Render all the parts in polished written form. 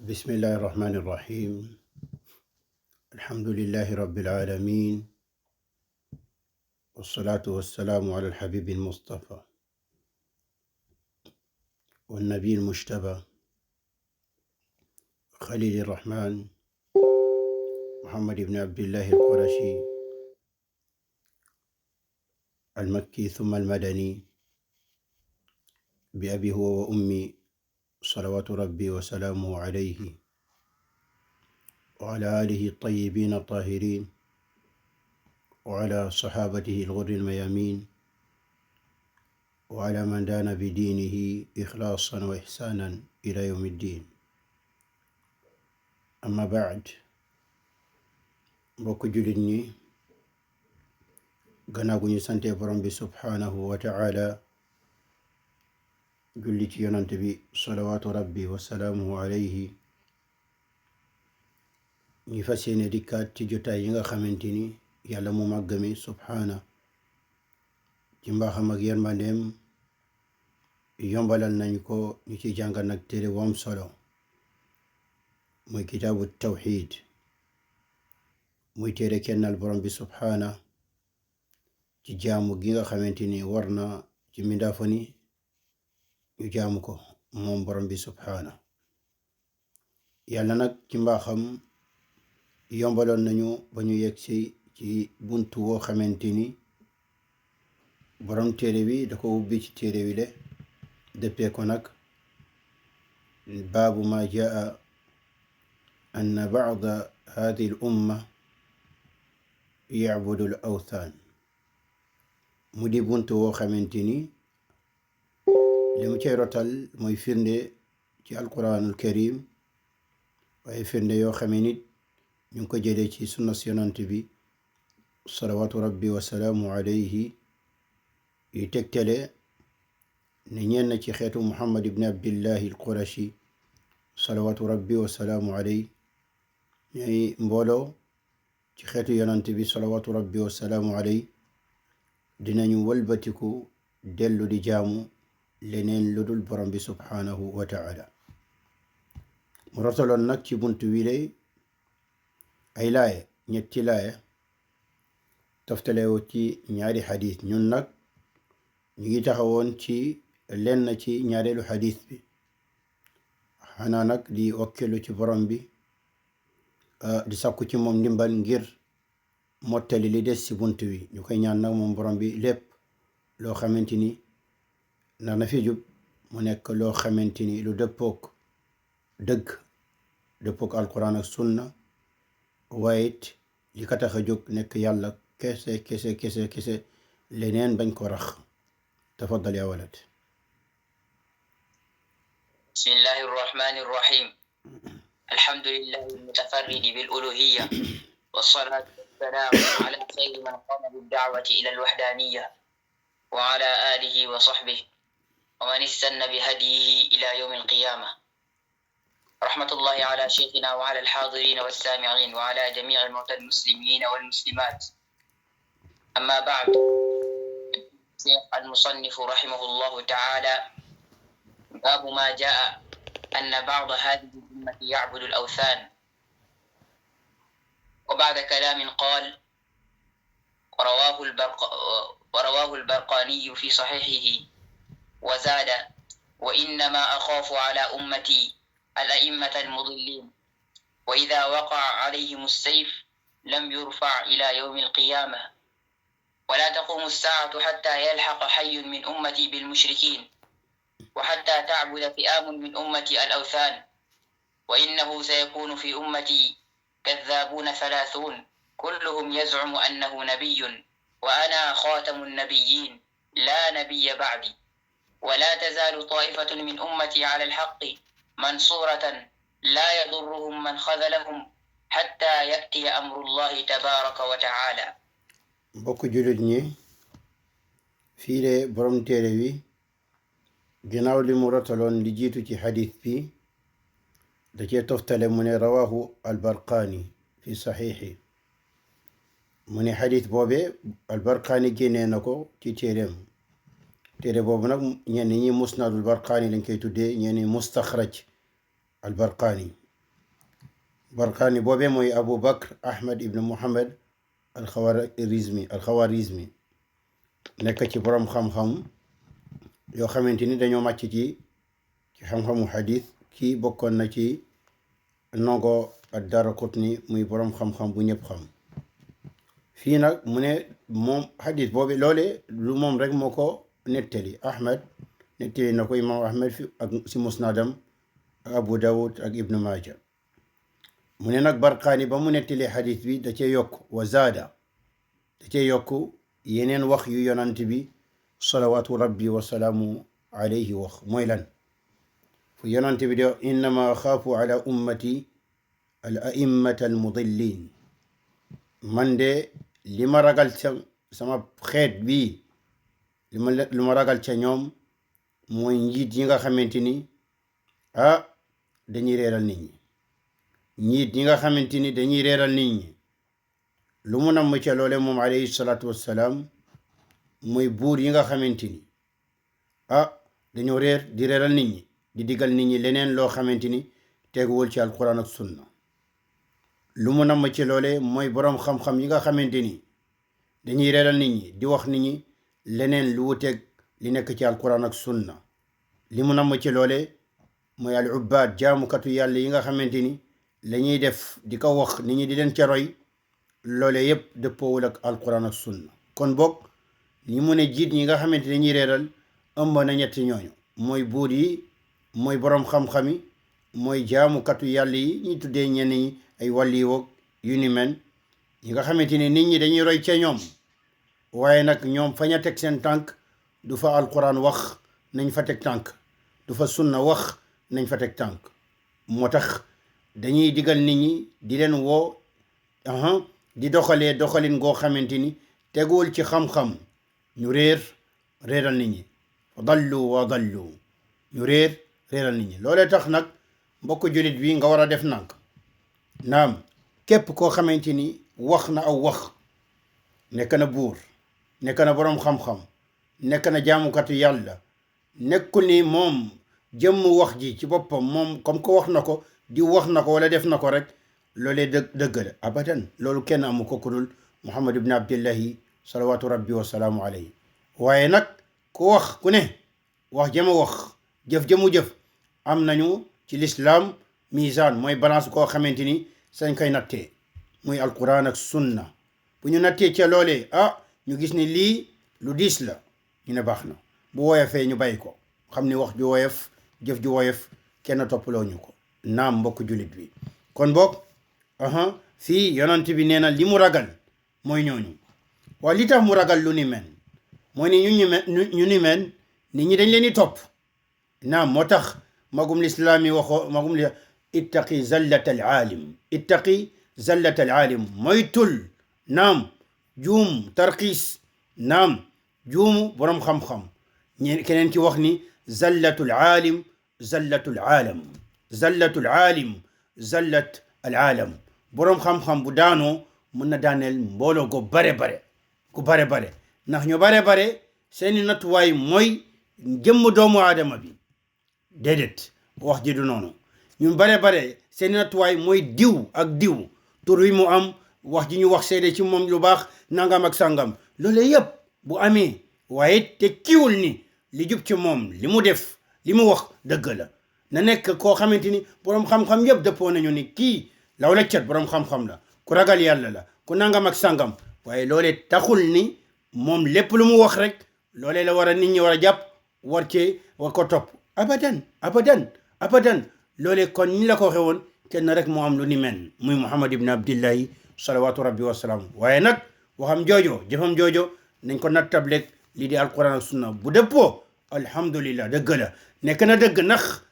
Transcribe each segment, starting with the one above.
بسم الله الرحمن الرحيم. الحمد لله رب العالمين، والصلاة والسلام على الحبيب المصطفى والنبي المجتبى خليل الرحمن محمد بن عبد الله القرشي المكي ثم المدني، بأبي هو وأمي صلوات ربي وسلامه عليه وعلى آله الطيبين الطاهرين وعلى صحابته الغر الميامين وعلى من دان بدينه إخلاصا وإحسانا إلى يوم الدين. أما بعد، mbokk jullit ñi, gannaaw gu ñu sante borom bi subhaanahu wa ta'ala, julli ci yonante bi salawaatu rabbi wa salaamuhu alayhi, ñi fas yéene dikkaat ci jotaay yi nga xamante ni yàlla mu màgg mi subhaana ci mbaaxam ak yërmandeem yombalal nañ ko ñu ci jàngal nag téere wam solo muy kitaabu tawxiid, muy téere kennal borom bi subhaana ci jaamu gi nga xamante ni war na ci mindaafa ni ñu jaamu ko moom borom bi subhaana. yàlla nag ci mbaaxam yombaloon nañu ba ñu yegg ci buntu woo xamante ni borom téere bi da ko ubbi ci téere wi de dëppee ko nag baabu ma jaa anna ba'da hadihi al umma ya'budu al awthaan, mu di buntu woo xamante ni li mu cay rotal mooy firnde ci alquranul karim, waaye firnde yoo xamee nit ñu ngi ko jëlee ci sunna si yonant bi salawaatu rabbi wa salaamu alayhi, yu tegtale ne ñenn ci xeetu muhammad ibn abdillahi al qurashi salawaatu rabbi wa salaamu alayhi ñooy mbooloo ci xeetu yonant bi salawaatu rabbi wa salaamu alayhi dinañu wëlbatiku dellu di jaamu leneen lu dul borom bi subhaanahu wa ta'ala. mu rotaloon nag ci buntu wi lay ay laaye, ñetti laaye toftalewu ci ñaari xadis. ñun nag ñu ngi taxawoon ci lenn ci ñaareelu xadis bi, xanaa nag di wakkelu ci borom bi di sakku ci moom ndimbal ngir mottali li des ci buntu wi. ñu koy ñaan nag moom borom bi lépp loo xamante ni nar na fi jub mu nekk loo xamante ni lu dëppook dëgg, dëppook alquran ak sunna, waaye it li ka tax a jóg nekk yàlla kese kese kese kese, leneen bañ ko rax. tafaddal ya walad. bismillahi arrahmani arrahim. alhamdulillahi almutafarridi bil uluhiyya wassalatu wassalamu ala khayri man qama bid da'wati ila alwahdaniyya wa ala alihi wa sahbihi wa man istanna bi hadiyihi ila yawm alqiyamah. rahmatullahi ala shaykhina wa ala alhadirin wassami'in wa ala jami' almawtى المسلمين والمسلمات. أما بعد، المصنف رحمه الله تعالى باب ما جاء أن بعض هذه الأمة يعبد الأوثان. وبعد كلام قال: ورواه البرقاني في صحيحه وزاد: وإنما أخاف على أمتي الأئمة المضلين، وإذا وقع عليهم السيف لم يرفع إلى يوم القيامة، ولا تقوم الساعة حتى يلحق حي من أمتي بالمشركين، وحتى تعبد فئام من أمتي الأوثان، وإنه سيكون في أمتي كذابون 30 كلهم يزعم أنه نبي، وأنا خاتم النبيين لا نبي بعدي، ولا تزال طائفة من أمتي على الحق منصورة لا يضرهم من خذلهم حتى يأتي أمر الله تبارك وتعالى. mbokk jullit ñi, fii de borom téere wi ginnaaw li mu rotaloon li jiitu ci xadis bi da cee toftale mu ne rawahu albarqaani fi saxiixi. mu ne xadis boobe albarqaani génnee na ko ci téereem. téere boobu nag ñenn ñi musnadul barqaani lañ koy tuddee, ñenn mustaxraj albarqaani. Barqaani boobee mooy Abu Bakr Ahmad ibn Muhammad al-Khawarizmi nekk ci borom xam-xam yoo xamante ni dañoo màcc ci xam-xamu xadis. kii bokkoon na ci ndongo ad-Daraqutni muy borom xam-xam bu ñëpp xam. fii nag mu ne moom xadis boobu loole lu moom rek moo ko nettali. Ahmad nettali na ko imam Ahmad fi ak si musnadam ak Abu Dawud ak Ibn Maaja. mu ne nag Barqaani ba mu nettali xadis bi da cee yokk wa zaada da cee yokk yeneen wax yu yonant bi salawaatu rabbi wa salaamu alayhi wax. mooy lan? fu yonant bi de innama axaafu ala ummati al a'immata al mudillin. man de li ma ragal sama xeet bii lu ma ragal ca ñoom mooy njiit yi nga xamante ni dañuy reeral nit ñi. njiit yi nga xamante ni dañuy reeral nit ñi lu mu namm ca loole moom alayhi salaatu wassalaam mooy buur yi nga xamante ni dañoo di reeral nit ñi, di digal nit ñi leneen loo xamante ni teguwul ci alquran ak sunna. lu mu namm ci loole mooy boroom xam-xam yi nga xamante ni dañuy reeral nit ñi, di wax nit ñi leneen lu wuteeg li nekk ci alquran ak sunna. li mu namm ci loole mooy al ubbaad jaamukatu yàlla yi nga xamante ni lañuy def di ko wax nit ñi di leen ca roy, loole yépp dëppoowul ak alquran ak sunna. kon boog li mu ne jiit ñi nga xamante ni dañuy reeral ëmb na ñetti ñooñu. mooy buur yi, mooy boroom xam-xam yi, mooy jaamukatu yàlla yi ñuy tuddee ñenn ñi ay wàlliwoog yu ni men, ñi nga xamante ni nit ñi dañuy roy ca ñoom, waaye nag ñoom fañ a teg seen tànk du fa alquran wax nañ fa teg tànk, du fa sunna wax nañ fa teg tànk. moo tax dañuy digal nit ñi di leen woo di doxalin goo xamante ni teguwul ci xam-xam. ñu reeral nit ñi, dallu wa dallu, ñu reeral nit ñi. loolee tax nag mbokk jullit bi nga war a def nànk. naam, képp koo xamante ni wax na aw wax, nekk na buur, nekk na boroom xam-xam, nekk na jaamukatu yàlla, nekkul ni moom jëmm wax ji ci boppam moom comme ko wax na ko di wax na ko wala def na ko rek loolee dëgg la abadan. loolu kenn amu ko ku dul Muhammad ibn Abdillahi salawatu rabbi wa salaamu alayhi. waaye nag ku wax ku ne wax jëma wax, jëf jëmu jëf, am nañu ci lislaam misaan, mooy balance koo xamante ni sañ koy nattee, muy alquran ak sunna. bu ñu nattee ca loolee ñu gis ni lii lu diis la, ñu ne baax na. bu woyofee ñu bàyyi ko, xam ni wax ju woyof, jëf ju woyof kenn toppaloo ñu ko. naam mbokk jullit bi. kon boog fii yonent bi nee na li mu ragal mooy ñooñu. waaye li tax mu ragal lu ni men mooy ni ñu ni men nit ñi dañ leen di topp. naam, moo tax magum lislaam yi waxoo magum li ittaqi zallat al aalim, ittaqi zallat al aalim, moytul naam juum tarxiis, naam juumu boroom xam-xam. keneen ki wax ni zallatul aalim zallatul aalam, zallatul aalim zallat al aalam. boroom xam-xam bu daanoo mën na daaneel mbooloo go bare bare ndax ñu bare bare seeni nattuwaay mooy jëmm doomu aadama bi. déedéet, wax ji du noonu. ñu bare seeni nattuwaay mooy diw ak diw, tur wi mu am, wax ji ñu wax seede ci moom lu baax, nangam ak sangam. loolu yëpp bu amee waaye te kiiwul ni li jub ci moom, li mu def, li mu wax dëgg la. na nekk koo xamante ni boroom xam-xam yëpp dëppoo nañu ni kii law la cat boroom xam-xam la, ku ragal yàlla la, ku nangam ak sangam. waaye loolee taxul ni moom lépp lu mu wax rek loolee la war a nit ñi war a jàpp, war ko topp. abadan. loolee kon ni la ko waxee woon, kenn rek moo am lu ni mel, muy Muhammad ibn Abdillahi salawatu rabbi wa salaam. waaye nag waxam joojo, jëfam joojo nañ ko nattableeg lii di alquran ak sunna. bu dëppoo alhamdulillah, dëgg la, nekk na dëgg. ndax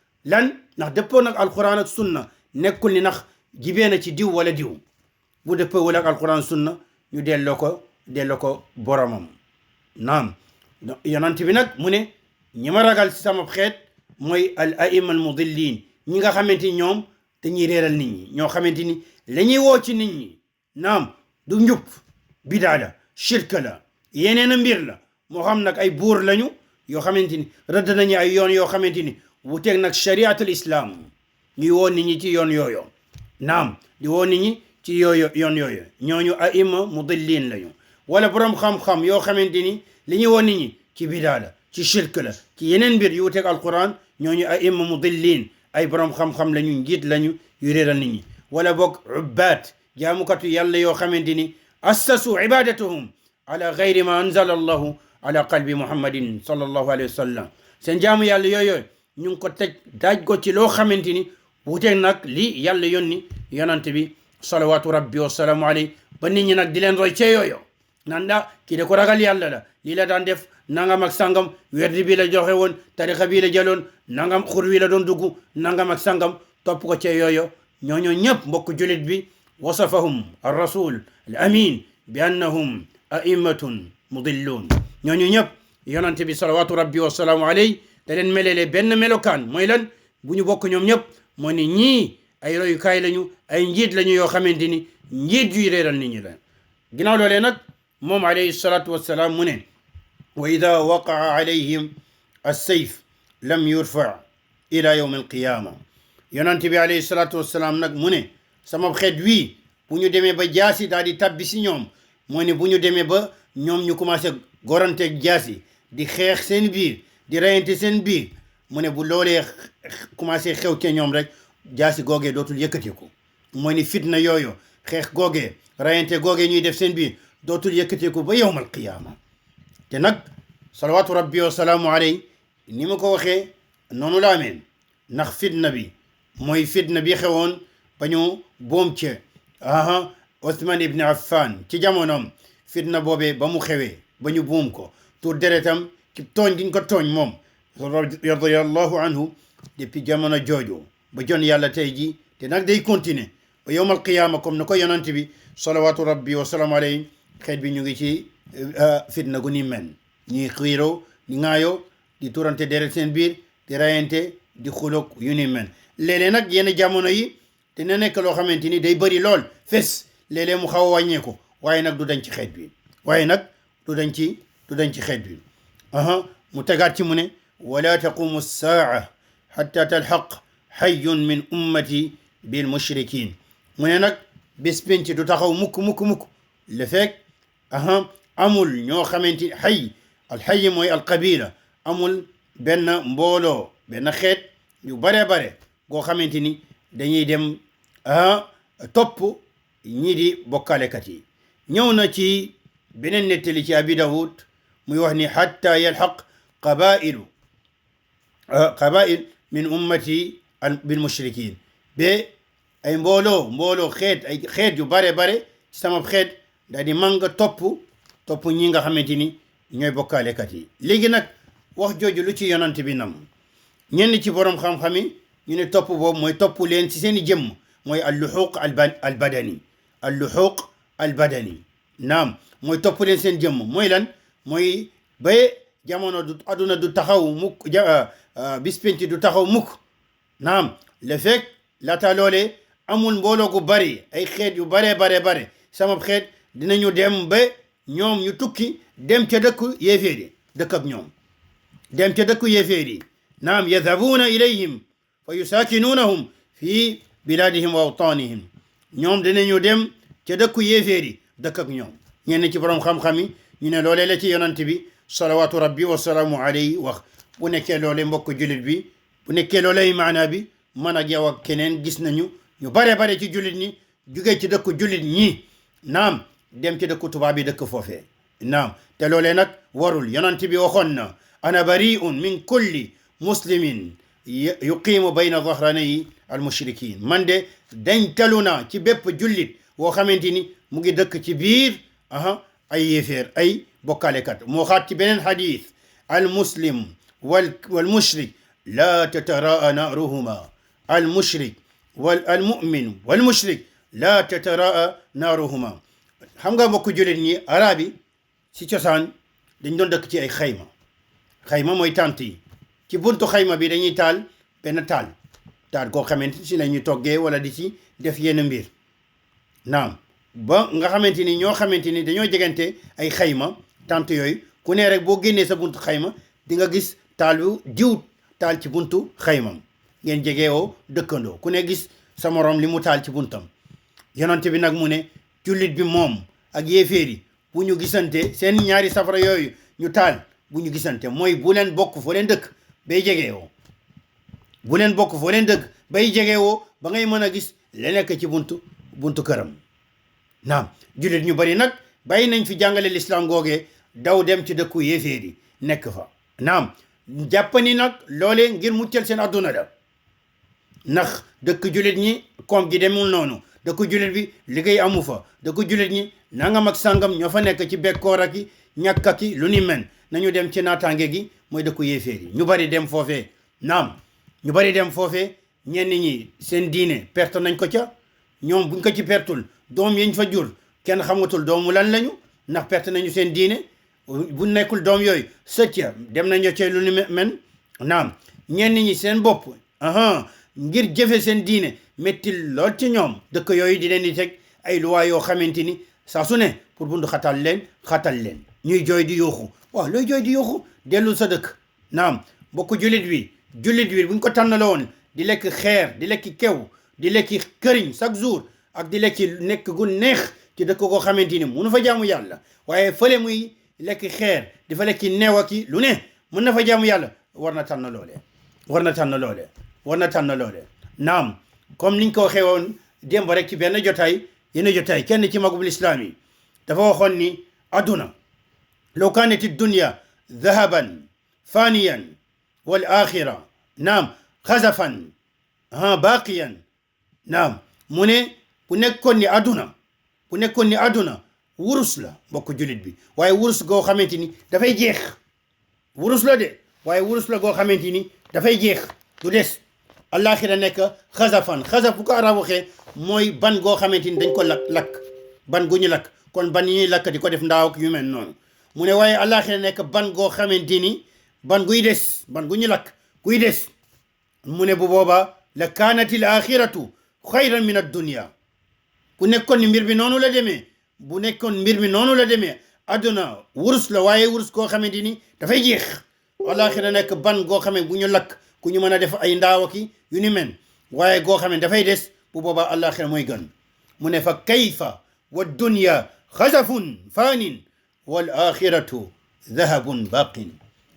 dëppoo nag alquran ak sunna, nekkul ni ndax jibee na ci diw wala diw. bu dëppoo wala ak alquran sunna ñu delloo ko boromam. naam, yonent bi nag mu ne ñi ma ragal ci sama xeet mooy al aima al mudillin, ñi nga xamante ni ñoom dañuy reeral nit ñi, ñoo xamante ni la ñuy woo ci nit ñi naam du njub, bidaa la, shirk la, yeneen a mbir la. moo xam nag ay buur lañu yoo xamante ni rëdd nañu ay yoon yoo xamante ni wuteeg nag shariatul islam, ñuy woo nit ñi ci yoon yooyu. naam di woo nit ñi ci yooyu yoon yooyu ñooñu aima mudillin lañu wala borom xam-xam yoo xamante ni li ñu woo nit ñi ci bidaa la ci shirk la ci yeneen mbir yu wuteeg alquran ñooñu aima mudillin ay borom xam-xam lañu njiit lañu yu réeral nit ñi wala boog ubbaat jaamukatu yàlla yoo xamante ni assasu ibadatuhum ala gayri ma anzala allahu ala qalbi muhammadin sallallahu alayhi wa sallam seen jaamu yàlla yooyu ñu ngi ko teg daaj ko ci loo xamante ni wuteeg nag li yàlla yónni yonante bi salawatu rabbi wasalaamu alayhi ba nit ñi nag di leen roy cee yooyu nan da kii de ko ragal yàlla la lii la daan def nangam ak sangam werdi bi la joxe woon tarixa bii la jëloon nangam xur wi la doon dugg nangam ak sangam topp ko cee yooyu ñooñu ñëpp mbokk julit bi wasafahum ar rasul al amin bi annahum aimatun mudillun ñooñu ñëpp yonante bi salawatu rabbi wasalaamu alayhi da leen melelee benn melokaan mooy lan bu ñu bokk ñoom ñëpp moo ne ñii ay royukaay lañu ay njiit lañu yoo xamante ni njiit yuy réeral nit ñi la ginnaaw loolee nag moom alayhi salatu wassalaam mu ne wa ida waqaa alayhim assayf lam yurfa ila yawm alqiyama yonante bi alayhi salatu wassalaam nag mu ne sama xeet wii bu ñu demee ba jaasi daal di tabbi si ñoom moo ne bu ñu demee ba ñoom ñu commencé goranteeg jaasi di xeex seen biir di reyante seen biir mu ne bu loolee commencé xew ci ñoom rek jaasi googee dootul yëkkatiku mooy ni fitna yooyu xeex googee reyante googee ñuy def seen biir dootul yëkkatiku ba yawmal qiyaama te nag salawaatu rabbi wa salaamu alayhi ni ma ko waxee noonu la amee ndax fitna bi mooy fitna bi xewoon ba ñu boom ci Othman ibn Affan ci jamonoom fitna boobee ba mu xewee ba ñu buum ko tur deretam ci tooñ giñ ko tooñ moom radiyallahu anhu depuis jamono jooju ba jon yàlla tey ji te nag day continuer ba yawmal qiyaama comme na ko yonante bi salawatu rabbi wa salaamu alayhi xeet bi ñu ngi ci fitna gu ni men ñuy xiiroo di ŋaayoo di turante deret seen biir di rayante di xulóog yu ni men léeg-léeg nag yenn jamono yi te na nekk loo xamante ni day bëri lool fes léeg-léeg mu xaw a wàññeeku waaye nag du dañ ci xeet bi waaye nag du dañ ci xeet bi mu tegaat ci mu ne wala taqumu saa xatta talxaq xayyun min ummati bil mushrikin mu ne nag bés penc du taxaw mukk le fekk amul ñoo xamante xay alxay mooy alqabila amul benn mbooloo benn xeet yu bare goo xamante ni dañuy dem topp ñii di bokkalekat yi ñëw na ci beneen nettali ci abi dawud muy wax ni xatta yalxaq qabail min ummati bil mushrikin ba ay mbooloo xeet yu bare ci sama xeet daal di manga topp ñi nga xamante ni ñooy bokkaalekat yi léegi nag wax jooju lu ci yonante bi nam ñenn ci borom xam-xam yi ñu ne topp boobu mooy topp leen ci seen i jëmm mooy alluxuq albadani naam mooy topp leen seen jëmm mooy lan mooy ba jamono du aduna du taxaw mukk bis penc du taxaw mukk naam le fekk laata loolee amul mbooloo gu bari ay xeet yu bare sama xeet dinañu dem ba ñoom ñu tukki dem ca dëkku yéeféer yi dëkk ak ñoom dem ca dëkku yéeféer yi naam yadhabuuna ilayhim fa yusaakinuunahum fi bilaadihim wa awtaanihim ñoom dinañu dem ca dëkku yéeféer yi dëkk ak ñoom ñenn ci borom xam-xam yi ñu ne loolee la ci yonante bi salawaatu rabbi wasalaamu alayhi wax bu nekkee loolee mbokk julit bi bu nekkee loolee maanaa bi man ak yow ak keneen gis nañu ñu bare ci julit ñi jugee ci dëkku julit ñi naam dem ci dëkku tubaab yi dëkk foofee naam te loolee nag warul yonante bi waxoon na ana bari'un min kulli muslimin yuqiimu bayna dhahranay al mushrikin man de dañ talu na ci bépp jullit woo xamante ni mu ngi dëkk ci biir ay yéeféer ay bokkalekat moo xaat ci beneen xadis al muslim wal mushrik la tataraa naaruhuma al mushrik al mu'min wal mushrik la tataraa naaruhuma xam nga mbokk jullit ñi arab yi ci cosaan dañ doon dëkk ci ay xayma mooy tànt yi ci buntu xayma bi dañuy taal benn taal koo xamante si la ñuy toggee wala di ci def yenn mbir naam ba nga xamante ni ñoo xamante ni dañoo jegante ay xayma tant yooyu ku ne rek boo génnee sa buntu xayma di nga gis taal bu diw taal ci buntu xaymam ngeen jegewoo dëkkandoo ku ne gis sa morom li mu taal ci buntam yonent bi nag mu ne jullit bi moom ak yéeféer yi bu ñu gisante seen ñaari safara yooyu ñu taal bu ñu gisante mooy bu leen bokk foo leen dëkk bay jegewoo bu leen bokk foo leen dëkk bay jegewoo ba ngay mën a gis la nekk ci buntu këram naam jullit ñu bari nag bàyyi nañ fi jàngale l'islam googee daw dem ci dëkku yéeféer yi nekk fa naam jàppani nag loolee ngir muccal seen adduna da ndax dëkk jullit ñi koom gi demul noonu dëkk jullit bi liggéey amu fa dëkk jullit ñi nangam ak sàngam ñoo fa nekk ci bekkoor ak ñàkk ak lu ni men nañu dem ci naataange gi mooy dëkku yéeféer yi ñu bari dem foofee naam ñu bari dem foofee ñenn ñi seen diine perte nañ ko ca ñoom buñ ko ci pertul doom yiñ fa jur kenn xamatul doomu lan lañu ndax perte nañu seen diine bu nekkul doom yooyu sëcca dem nañu ca lu ni men naam ñenn ñi seen bopp ngir jëfe seen diine métti lool ci ñoom dëkk yooyu di leen di teg ay luwaa yoo xamante ni saa su ne pour bundu xatal leen ñuy jooy di yuuxu waaw looy jooy di yuuxu dellul sa dëkk naam bokk jullit wi buñ ko tànnala woon di lekk xeer di lekk kew di lekk këriñ chaque jour ak di lekk nekk gu neex ci dëkk koo xamante ni munu fa jaamu yàlla waaye fële muy lekk xeer di fa lekk neew ak lu ne mun na fa jaamu yàlla war na tànn loole naam comme niñ ko waxee woon démb rek ci benn jotaay kenn ci magubul islaam yi dafa waxoon ni adduna law kaanat dunya dhahaban faniyan wal axira naam xazafan baqiyan naam mu ne bu nekkoon ni adduna wurus la mbokk julit bi waaye wurus goo xamante ni dafay jeex wurus la de waaye wurus la goo xamante ni dafay jeex du des alaxira nekk xazaf bu ko arab waxee mooy ban goo xamante ni dañ ko lakk ban gu ñu lakk kon ban yi ñuy lakk di ko def ndaaw ak yu mel noonu mu ne waaye alaxira nekk ban goo xamante ni ban guy des ban gu ñu lakk guy des mu ne bu boobaa la kaanat al axiratu xayran min ad dunya bu nekkoon ni mbir bi noonu la demee adduna wurus la waaye wurus goo xamante ni dafay jeex alaxira nekk ban goo xamante bu ñu lakk ku ñu mën a def ay ndaaw ak yu ni men waaye goo xamante dafay des bu boobaa alaxira mooy gën mu ne fa kayfa wa dunya xazafun faanin wal axiratu dahabun baqin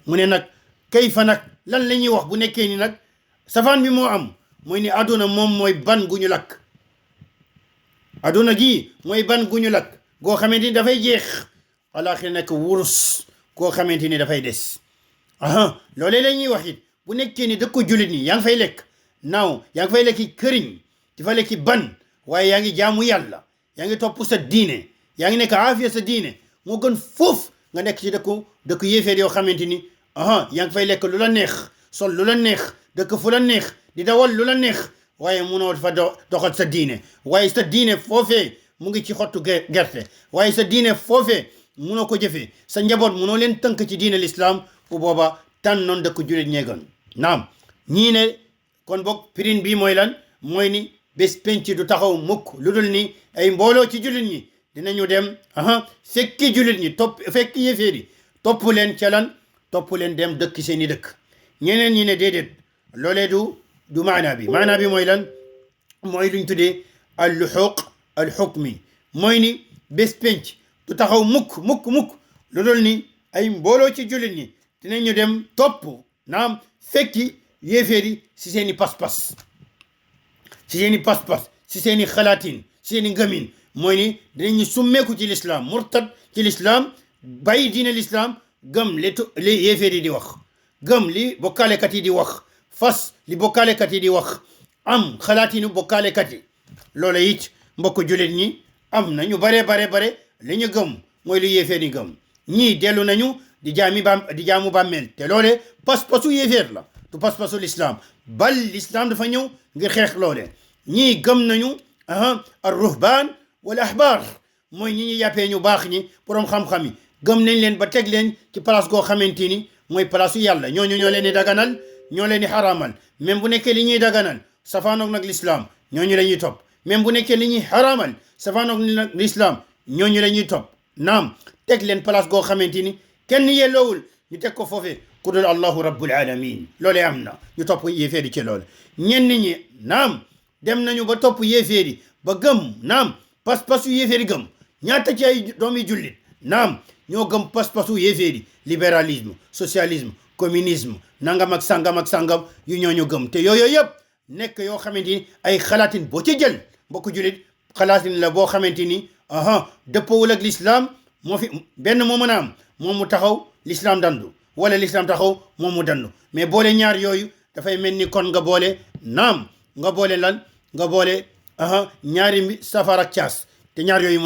mu ne nag kayfa nag lan la ñuy wax bu nekkee ni nag safaan bi moo am mooy ni adduna moom mooy ban gu ñu lakk adduna gi mooy ban gu ñu lakk goo xamante ni dafay jeex alaxira nekk wurus goo xamante ni dafay des loolee la ñuy wax it bu nekkee ni dëkk jullit ni yaa ngi fay lekk naaw yaa ngi fay lekki këriñ di fa lekki ban waaye yaa ngi jaamu yàlla yaa ngi topp sa diine yaa ngi nekk aafiya sa diine moo gën foofu nga nekk ci dëkku yéeféer yoo xamante ni yaa ngi fay lekk lu la neex sol lu la neex dëkk fu la neex di dawal lu la neex waaye munoo fa doxal sa diine waaye sa diine foofee mu ngi ci xottu gerte waaye sa diine foofee munoo ko jëfee sa njaboot munoo leen tënk ci diine l'islam bu booba tànnoon dëkk jullit ñee gën naam ñii ne kon boog pirin bii mooy lan mooy ni bés penc du taxaw mukk lu dul ni ay mbooloo ci jullit ñi dinañu dem fekki jullit ñi fekki yéeféer yi topp leen ca lan topp leen dem dëkk seeni dëkk ñeneen ñi ne déedéet loolee du maanaa bi mooy lan mooy luñ tuddee al luxuq al xukmi mooy ni bés penc du taxaw mukk lu dul ni ay mbooloo ci jullit ñi dinañu dem topp naam fekki yéeféer yi si seeni pas-pas si seeni xalaatin si seeni ngëmin mooy ni dinañu summeeku ci l'islam murtad ci l'islam bàyyi diine l'islam gëm li yéeféer yi di wax gëm li bokkaalekat yi di wax fas li bokkaalekat yi di wax am xalaatinu bokkaalekat yi loola it mbokk jullit ñi am na ñu bare li ñu gëm mooy lu yéeféer yi gëm ñii dellu nañu di jaamu bàmmeel te loole pas-pasu yéeféer la du pas-pasu l'islam bal l'islam dafa ñëw ngir xeex loole ñii gëm nañu ar ruhbaan wal ahbaar mooy ñi ñu yàppee ñu baax ñi boroom xam-xam yi gëm nañ leen ba teg leen ci place goo xamante ni mooy place yàlla ñooñu ñoo leen di daganal ñoo leen di xaraamal même bu nekkee li ñuy daganal safaanoog nag l'islam ñooñu la ñuy topp même bu nekkee li ñuy xaraamal safaanoog nag l'islam ñooñu la ñuy topp naam teg leen place goo xamante ni kenn yelloowul ñu teg ko foofee ku dul allahu rabbul alamin loolee am na ñu topp yéeféeri ci loolu ñenn ñi naam dem nañu ba topp yéeféeri ba gëm naam pas-pasu yéeféeri gëm ñaata ci ay doomi jullit naam ñoo gëm pas-pasu yéeféeri libéralisme socialisme communisme nangam ak sangam yu ñooñu gëm te yooyu yëpp nekk yoo xamante ni ay xalaatin boo ci jël mbokk jullit xalaatin la boo xamante ni dëppawul ak l'islam moo fi benn moo mën a am moom mu taxaw l'islam dandu wala l'islam taxaw moom mu dandu mais boole ñaar yooyu dafay mel ni kon nga boole naam nga boole lan nga boole ñaari safar ak caas te ñaar yooyu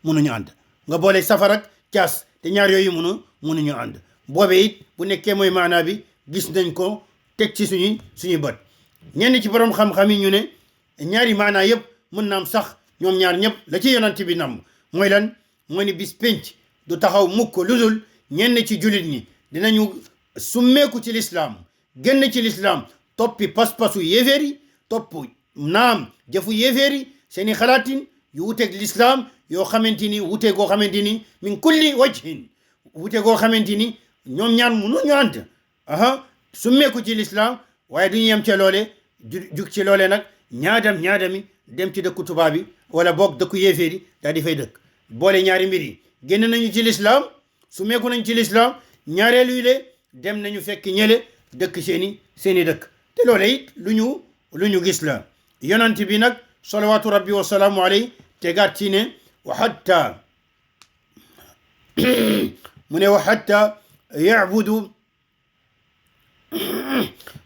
mënuñu ànd nga boole safar ak caas te ñaar yooyu mënuñu ànd boobee it bu nekkee mooy maanaa bi gis nañ ko teg ci suñuy bët ñenn ci borom xam-xam yi ñu ne ñaari maanaa yëpp mën na am sax ñoom ñaar ñëpp la ci yonent bi nam mooy lan mooy ni bis penc du taxaw mukk lu dul ñenn ci jullit ñi dinañu summeeku ci lislaam génn ci lislaam toppi pas-pasu yéeféeri topp naam jëfu yéeféeri seeni xalaatin yu wuteeg lislaam yoo xamante ni wute goo xamante ni min kulli wajhin wute goo xamante ni ñoom ñaar mënuñu ànd summeeku ci lislaam waaye duñu yem ca loole jug ci loole nag ñaadami dem ci dëkku tubaab bi wala boog dëkku yéeféeri daal di fay dëkk boole ñaari mbir yi génn nañu ci lislaam summeeku nañ ci lislaam ñaareelu yi le dem nañu fekk ñële dëkk seeni dëkk te loole it lu ñu gis la yonent bi nag salawaatu rabbi wa salaamu alayhi tegaat ci ne wa hatta mu ne wa hatta ya'budu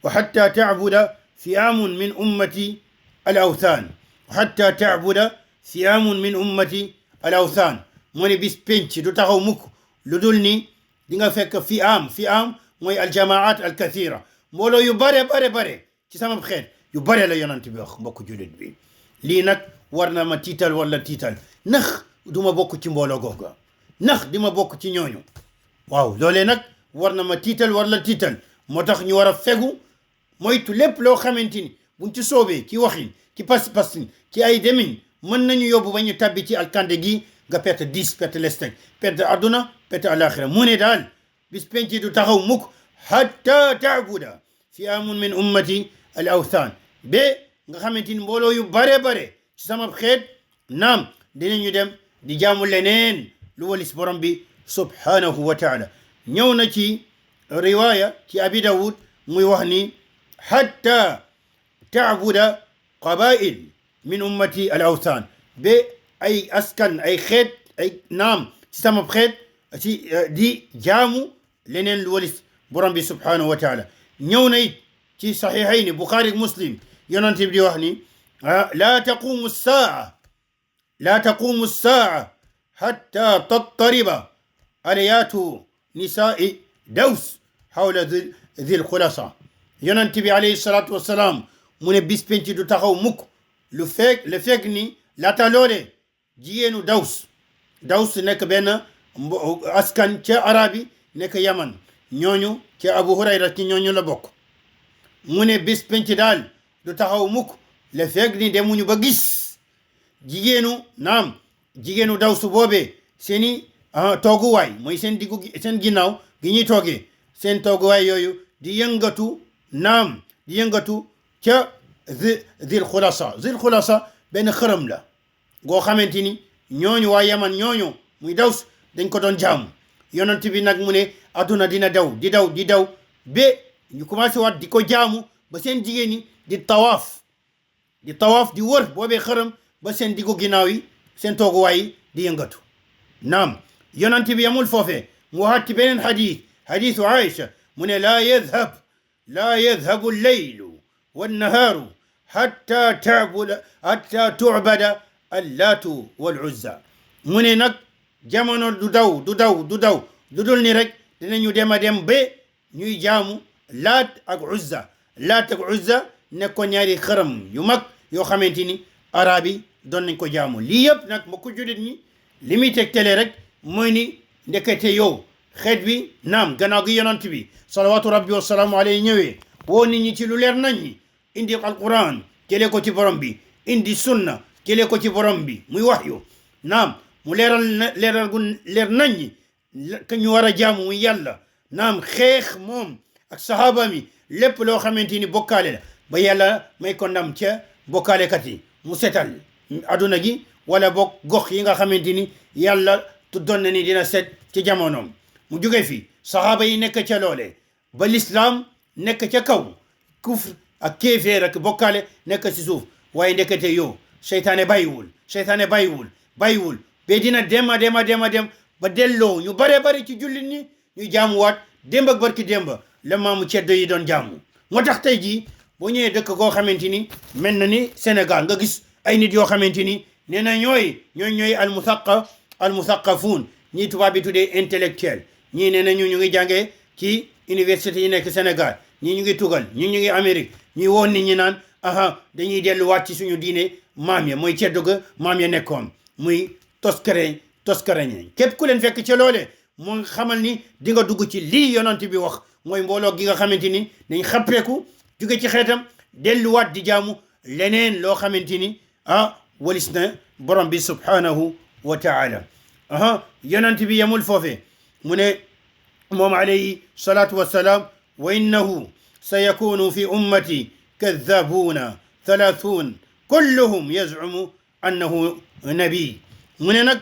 wa hatta ta'buda fi'amun min ummati al awthan wa hatta ta'buda fi'amun min ummati al awthan mu ne bis penc du taxaw mukk lu dul ni di nga fekk fi'am mooy al jamaat al kathira mbooloo yu bare ci sama xeet yu bare la yonent bi wax mbokk jullit bi lii nag war na ma tiital wala tiital ndax duma bokk ci mbooloo googa ndax di ma bokk ci ñooñu waaw loolee nag war na ma tiital wala tiital moo tax ñu war a fegu moytu lépp loo xamante ni buñ ci soobee ci waxin ci pas ci ay demin mën nañu yóbbu ba ñu tabbi ci alkande gi nga perte 10 perte lestek perte adduna perte alaxira mu ne daal bis penci du taxaw mukk hatta taabuda fi'amun min ummati al awthan ba nga xamante ni mbooloo yu bare ci sama xeet naam dinañu dem di jaamu leneen lu walis borom bi subhanahu wa taala ñëw na ci riwaya ci abi dawud muy wax ni hatta taabuda qabail min ummati al awthan ba ay askan ay xeet ay naam ci sama xeet ci di jaamu leneen lu walis borom bi subhanahu wa taala ñëw na it ci saxiixayni buxaari ak muslim yonent bi di wax ni laa taqumu ssaa hatta tattariba alyaatu nisaai daws xawla dhil xulasa yonent bi alayhi salaatu wassalaam mu ne bis penc du taxaw mukk lu fekk ni laata loole jigéenu daws nekk benn askan ca arabi nekk yaman ñooñu ca abu hurayra ci ñooñu la bokk mu ne bis penc daal du taxaw mukk le fekk ni demuñu ba gis jigéenu dawsu boobee seeni tooguwaay mooy seen ginnaaw gi ñuy toogee seen tooguwaay yooyu di yëngatu ca zil xulasa benn xërëm la goo xamante ni ñooñu waa yaman ñooñu muy daws dañ ko doon jaamu yonent bi nag mu ne adduna dina daw di daw ba ñu commencé waat di ko jaamu ba seen jigéen ñi di tawaaf di wër boobee xërëm ba seen diggu ginnaaw yi seen tooguwaay yi di yëngatu naam yonent bi yamul foofee mu waxaat ci beneen xadiisu Aïcha mu ne laa yadhabu alleylu wannahaaru hatta tu'bada allaatu wal uzza mu ne nag jamono du daw du dul ni rek dinañu dem ba ñuy jaamu laat ak uzza nekkoon ñaari xërëm yu mag yoo xamante ni arab yi doon nañ ko jaamu lii yëpp nag ma ko jullit ñi li muy tegtale rek mooy ni ndekete yow xeet bi naam gannaaw gi yonant bi salawaatu rabbi wasalaamu alayhi ñëwee woo nit ñi ci lu leer nañ ñi indi alquran jëlee ko ci borom bi indi sunna jëlee ko ci borom bi muy wahyu naam mu leeral gu leer nañ ñi ka ñu war a jaamu muy yàlla naam xeex moom ak sahaaba mi lépp loo xamante ni bokkaale la ba yàlla may ko ndam ca bokkaalekat yi mu setal aduna gi wala bokk gox yi nga xamante ni yàlla tuddoon na ni dina set ci jamonoom mu jóge fi saxaaba yi nekk ca loole ba l'islam nekk ca kaw kufr ak kéeféer ak bokkaale nekk ci suuf waaye ndekete yow seytaane bàyyiwul ba dina dem ba delloo ñu bare ci jullit ñi ñu jaamuwaat démb ak barki démb la maamu ceddo yi doon jaamu moo tax tey jii boo ñëwee dëkk goo xamante ni mel na ni Sénégal nga gis ay nit yoo xamante ni nee na ñooy almuthaqafuun ñii tubaab bi tuddee intellectuel ñii nee na ñu ngi jàngee ci université yi nekk Sénégal ñii ñu ngi tugal ñii ñu ngi Amérique ñuy woon nit ñi naan dañuy delluwaat ci suñu diine maam ya mooy ceddo ga maam ya nekkoon muy toskarañe képp ku leen fekk ci loole moo xamal ni di nga dugg ci lii yonent bi wax mooy mbooloo gi nga xamante ni dañ xappeeku jóge ci xeetam delluwaat di jaamu leneen loo xamante ni walis na borom bi subhanahu wa taala yonent bi yemul foofe mu ne moom alayhi salatu wassalaam wa innahu sayakunu fi ummati kadhabuna 30 kulluhum yaz'umu annahu nabi mu ne nag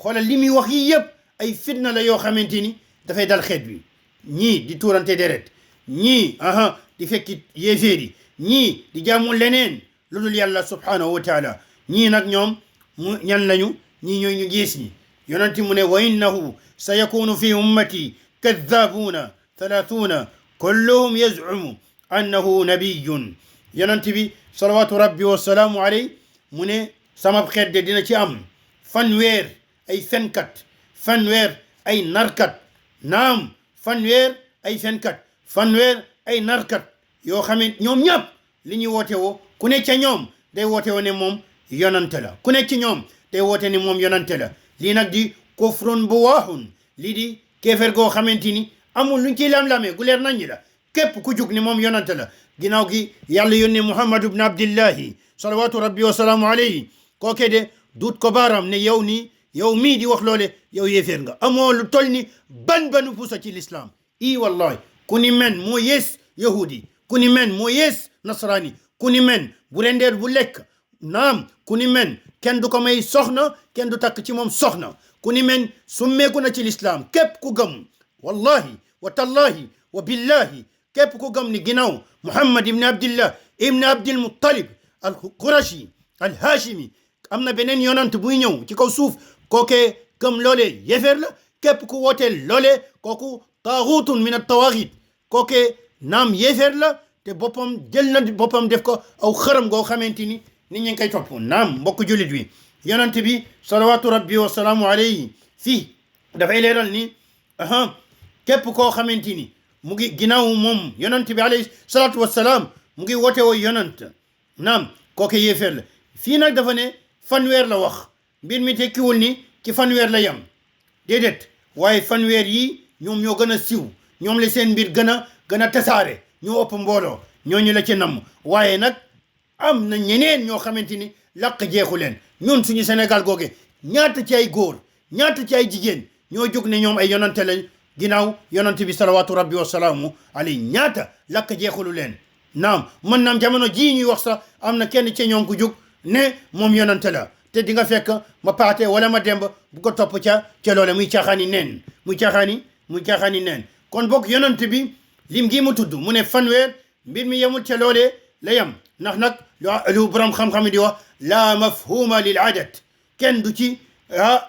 xoolal li muy wax yi yëpp ay fitna la yoo xamante ni dafay dal xeet bi ñii di tuurante deret ñii di fekki yéeféeri ñii di jaamu leneen lu dul yàlla subhanahu wa taala ñii nag ñoom ñan lañu ñii ñooy ñu gis ñi yonent mu ne wa innahu sa yakunu fi ummati kadhabuna 30 kulluhum yaz'umu annahu nabiyyun yonent bi salawatu rabbi wasalaamu alayhi mu ne sama xeet de dina ci am fanweer ay fenkat fanweer ay narkat naam fanweer ay fenkat fanweer ay narkat yoo xamee ñoom ñëpp li ñuy woote woo ku ne ca ñoom day woote woo ne moom yonante la ku ne ci ñoom day woote ne moom yonante la lii nag di kufrun bu waaxun lii di kéeféer goo xamante ni amul luñ ciy lam-lamee gu leer naññi la képp ku jug ni moom yonante la ginnaaw gi yàlla yónnee Muhammad ibn Abdillahi salawatu rabbi wa salaamu alayhi kooke de duut ko baaram ne yow nii yow mii di wax loole yow yéeféer nga amoo lu toll ni banu pusa ci l'islam wallahi ku ni men moo yees yahudi ku ni men moo yees nasrani ku ni men bu rendeer bu lekk naam ku ni men kenn du ko may soxna kenn du takk ci moom soxna ku ni men summeeku na ci l'islam képp ku gëm wallahi wa tallahi wa billahi képp ku gëm ni ginnaaw Muhammad ibn Abdillah ibn Abdil Muttalib al Qurashi al Hashimi am na beneen yonant buy ñëw ci kaw suuf kookee gëm loolee yéeféer la képp ku wooteel loolee kooku taaxutun min at-tawaghit kookee naam yéeféer la te boppam jël na boppam def ko aw xërëm goo xamante ni nit ñi ngi koy topp naam mbokk jullit wi yonent bi salawatu rabbi wa salaamu alayhi fii dafay leeral ni képp koo xamante ni mu ngi ginnaaw moom yonent bi alayhi salatu wassalaam mu ngi woote woo yonent naam kooke yéeféer la fii nag dafa ne fanweer la wax mbir mi tekkiwul ni ci fanweer la yam déedéet waaye fanweer yi ñoom ñoo gën a siw ñoom la seen mbir gën a tasaare ñoo ëpp mbooloo ñooñu la ci namm waaye nag am na ñeneen ñoo xamante ni laq jeexu leen ñun suñu Sénégal googe ñaata ci ay góor ñaata ci ay jigéen ñoo jóg ne ñoom ay yonante lañ ginnaaw yonante bi salawatu rabbi wa salaamu alayhi ñaata laq jeexulu leen naam mën naam jamono jii ñuy wax sax am na kenn ci ñoom ku jóg ne moom yonante la te di nga fekk ma paate wala ma demb bu ko topp ca loole muy caaxaani neen kon bokk yonante bi lim gi mu tudd mu ne fanweer mbir mi yemul ca loole la yem ndax nag lu borom xam-xam di wax la mafhuma lil adad kenn du ci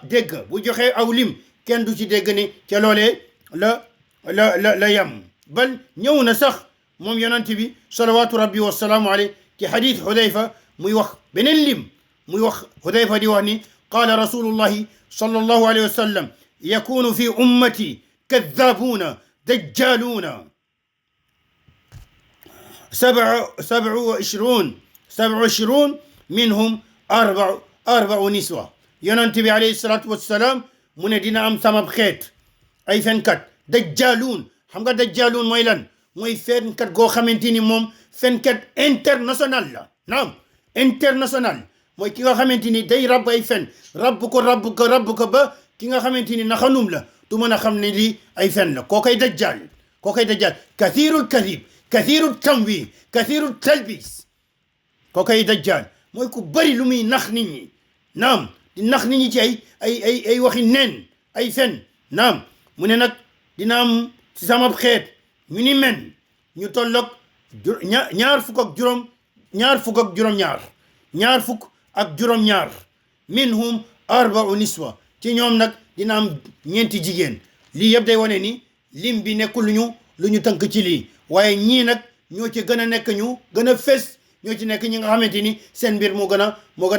dégg bu joxe aw lim kenn du ci dégg ni ca loolee la yem bal ñëw na sax moom yonent bi salawatu rabbi wasalaamu alayhi ci hadith Hudayfa muy wax beneen lim muy wax Hudayfa di wax ni qaala rasulullahi sallallahu alayhi wa sallam yakunu fi ummati kadhabuna dajjaluna 27 minhum arba'u niswa yonent bi alayhi salatu wassalaam mu ne dina am sama xeet ay fenkat dajjaluun xam nga dajjaluun mooy lan mooy fenkat goo xamante ni moom fenkat international la naam international mooy ki nga xamante ni day rabb ay fen rabb ko ba ki nga xamante ni naxanum la du mën a xam ne lii ay fen la kookay dajjal kathirul kadhib kathiru tamwi kathiru talbis kookay dajjal mooy ku bari lu muy nax nit ñi naam di nax nit ñi ci ay waxi neen ay fen naam mu ne nag dina am ci sama xeet ñu ni men ñu tolloog ñaar fukk ak juróom-ñaar minhum arba'u niswa ci ñoom nag dina am ñeenti jigéen lii yëpp day wane ni lim bi nekkul lu ñu tënk ci lii waaye ñii nag ñoo ci gën a nekk ñu gën a fes ñoo ci nekk ñi nga xamante ni seen mbir moo gën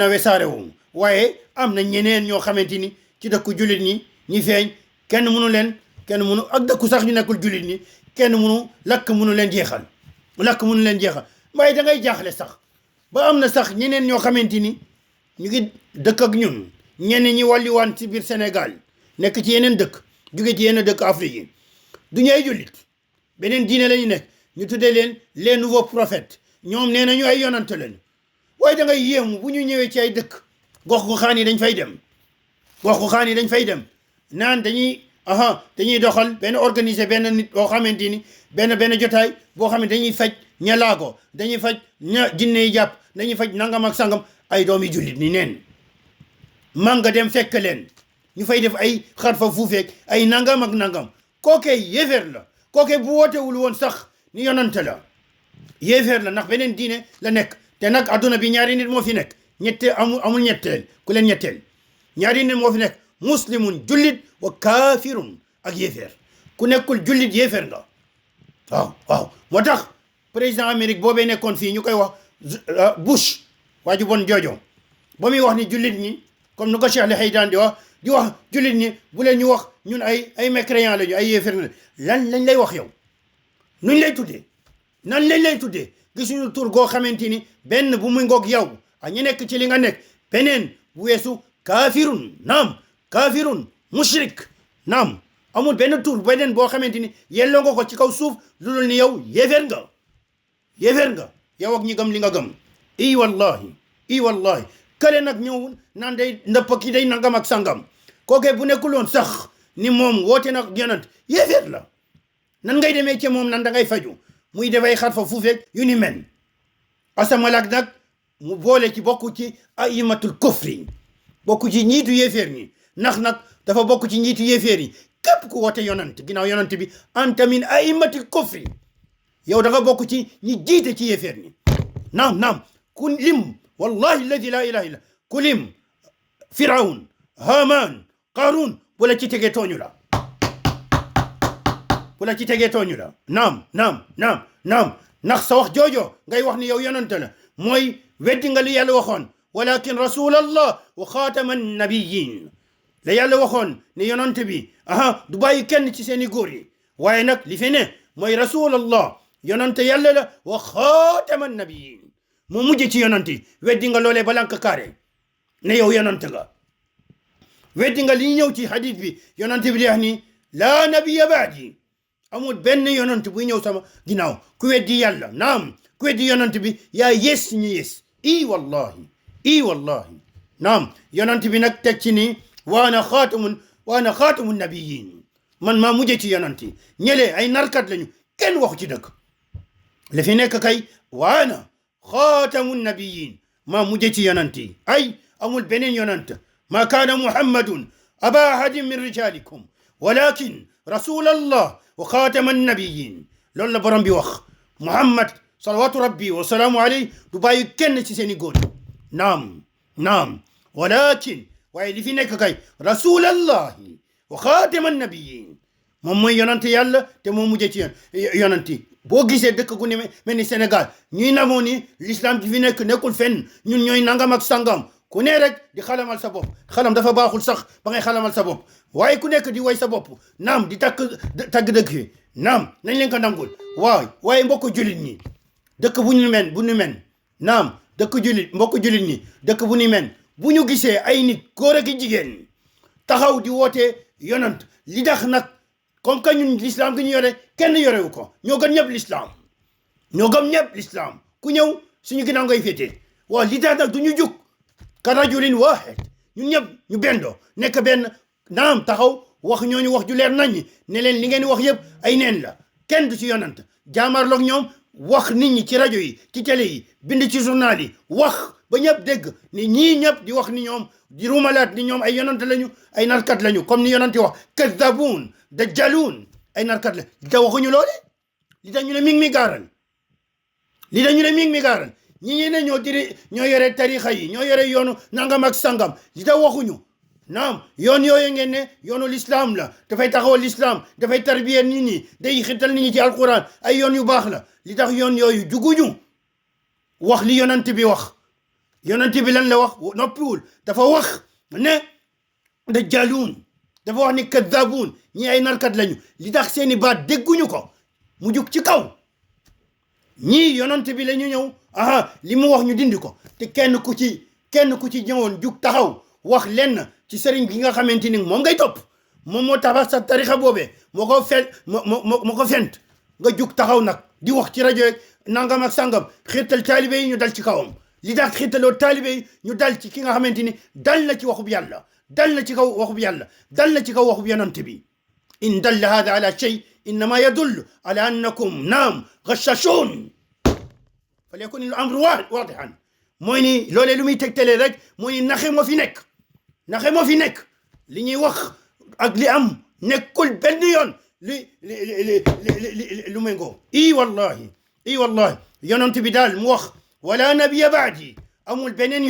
a wesaare wu waaye am na ñeneen ñoo xamante ni ci dëkku jullit ñi feeñ kenn mënu ak dëkku sax ñu nekkul jullit ñi kenn lakk mënu leen jeexal waaye da ngay jaaxle sax ba am na sax ñeneen ñoo xamante ni ñu ngi dëkk ak ñun ñenn ñi wàlliwaan ci biir Sénégal nekk ci yeneen dëkk jóge ci yeneen dëkk Afrique yi du ñu ay jullit beneen diine la ñu nekk ñu tuddee leen les nouveaux prophètes ñoom nee nañu ay yonante leen waaye da ngay yéemu bu ñu ñëwee ci ay dëkk gox-goxaan yi dañ fay dem naan dañuy doxal organiser benn nit boo xamante ni benn jotaay boo xam ne dañuy faj ña laago dañuy faj ña jinne yi jàpp dañuy faj nangam ak sangam ay doomi jullit ni neen man nga dem fekk leen ñu fay def ay xarfa fuufeeg ay nangam ak nangam kookee yéeféer la kookee bu wootewul woon sax ni yonante la yéeféer la ndax beneen diine la nekk te nag adduna bi ñaari nit moo fi nekk amul ñetteel ku leen ñetteel ñaari nit moo fi nekk muslimun jullit wa kaafirun ak yéeféer ku nekkul jullit yéeféer nga waaw moo tax président Amérique boobee nekkoon fii ñu koy wax Bush waa ju bon joojo ba muy wax ni jullit ñi comme nu ko Cheikh El Haydan di wax jullit ñi bu leen ñu wax ñun ay mécréants lañu ay yéeféer lan lañ lay wax yow nuñ lay tuddee nan lañ lay tuddee gisuñu tur goo xamante ni benn bu muy ngoog yow ak ñu nekk ci li nga nekk beneen bu weesu kaafirun mushrik naam amul benn tur beneen boo xamante ni yelloo nga ko ci kaw suuf lu dul ni yow yéeféer nga yow ak ñi gëm li nga gëm i wallahi kële nag ñëwul naan day ndëpp ki day nangam ak sangam kookee bu nekkuloon sax ni moom woote nag yonent yéeféer la nan ngay demee ci moom nan da ngay faju muy defay xarfa fuufeeg yu ni men asamalaak nag mu boole ci bokk ci aimatul kufri bokk ci njiitu yéeféer ñi ndax nag dafa bokk ci njiitu yéeféer yi képp ku woote yonent ginnaaw yonent bi anta min aimatil kufri yow da nga bokk ci ñi jiite ci yéeféer ñi naam ku lim wallahi alladi la ilaha illa ku lim firawn haman qarun bu la ci tegee tooñu la naam ndax sa wax joojo ngay wax ni yow yonante la mooy weddi nga li yàlla waxoon walakin rasulallah wa xaatama nabiyin la yàlla waxoon ne yonante bi du bàyyi kenn ci seeni góor yi waaye nag li fi ne mooy rasulallah yonante yàlla la wa xaatama nabiyin mu mujj ci yonante yi weddi nga loolee balanka kaare ne yow yonante nga weddi nga li ñëw ci hadith bi yonante bi di wax ni laa nabiya baadi amul benn yonante buy ñëw sama ginnaaw ku weddi yàlla naam ku weddi yonante bi yaa yes ñu yes i wallahi naam yonante bi nag teg ci ni waana xaatamu nabiyin man maa mujj ci yonante ñële ay narkat lañu kenn waxu ci dëgg li fi nekk kay waana xaatamu nabiyin maa mujj ci yonante ay amul beneen yonante ma kaana muhammadun aba ahadin min rijalikum walakin rasulallah wa xaatama nabiyin loolu la borom bi wax muhammad salawatu rabbi wa salaamu alayhi du bàyyi kenn ci seeni góor naam walakin waaye li fi nekk kay rasulallahi wa xaatama nabiyin moom mooy yonante yàlla te moo mujjee ci yonante boo gisee dëkk gu ne mel ni Sénégal ñuy namoo ni l'islam di fi nekkul fenn ñun ñooy nangam ak sangam ku ne rek di xalamal sa bopp xalam dafa baaxul sax ba ngay xalamal sa bopp waaye ku nekk di way sa bopp naam di tagg dëkk fi naam nañ leen ko nangul waaye mbokk jullit ñi dëkk bu ñu men naam mbokk jullit ñi dëkk bu ñu men bu ñu gisee ay nit góor ak jigéen taxaw di woote yonant li tax nag comme que ñun l'islam gi ñu yore kenn yorewu ko ñoo gën ñëpp l'islam ku ñëw suñu ginnaaw ngay féete li tax nag du ñu jug ka rajulin waahid ñun ñëpp ñu bendoo nekk benn naam taxaw wax ñooñu wax ju leer nañ ne leen li ngeen wax yëpp ay neen la kenn du ci yonant jaamarloog ñoom wax nit ñi ci rajo yi ci télé yi bind ci journal yi wax ba ñëpp dégg ni ñii ñëpp di wax ni ñoom di rumalaat ni ñoom ay yonante lañu ay narkat lañu comme ni yonante wax kaddabuun dajjaluun ay narkat la li tax waxuñu loole li tax ñu ne mi ngi mi gaaral li tax ñu ne mi ngi mi gaaral ñi ne ñoo yore tarixa yi ñoo yore yoonu nangam ak sangam li tax waxuñu naam yoon yooyu ngeen ne yoonu l'islam la dafay taxawal l'islam dafay tarbiya nit ñi day xital nit ñi ci alquran ay yoon yu baax la li tax yoon yooyu juguñu wax li yonent bi wax yonent bi lan la wax noppiwul dafa wax ne dajjaluun dafa wax ni kaddabuun ñi ay narkat lañu li tax seeni baat dégguñu ko mu jug ci kaw ñii yonent bi la ñu ñëw li mu wax ñu dindi ko te kenn ku ci ñëwoon jug taxaw wax lenn ci sëriñ bi nga xamante ni moom ngay topp moom moo tabax sa tarixa boobee moo ko fent nga jug taxaw nag di wax ci rajo nangam ak sangam xiirtal taalibe yi ñu dal ci kawam li tax xiirtaloo taalibe yi ñu dal ci ki nga xamante ni dal na ci waxub yàlla dal na ci kaw waxub yàlla dal na ci kaw waxub yonent bi in dalla hada ala shay innama yadullu ala annakum naam ghashashun falyakun al amru wadihan mooy ni loolee lu muy tegtalee rek mooy ni naxe moo fi nekk li ñuy wax ak li am nekkul benn yoon lu méngoo wallahi yonent bi daal mu wax wala nabiya baadi amul beneen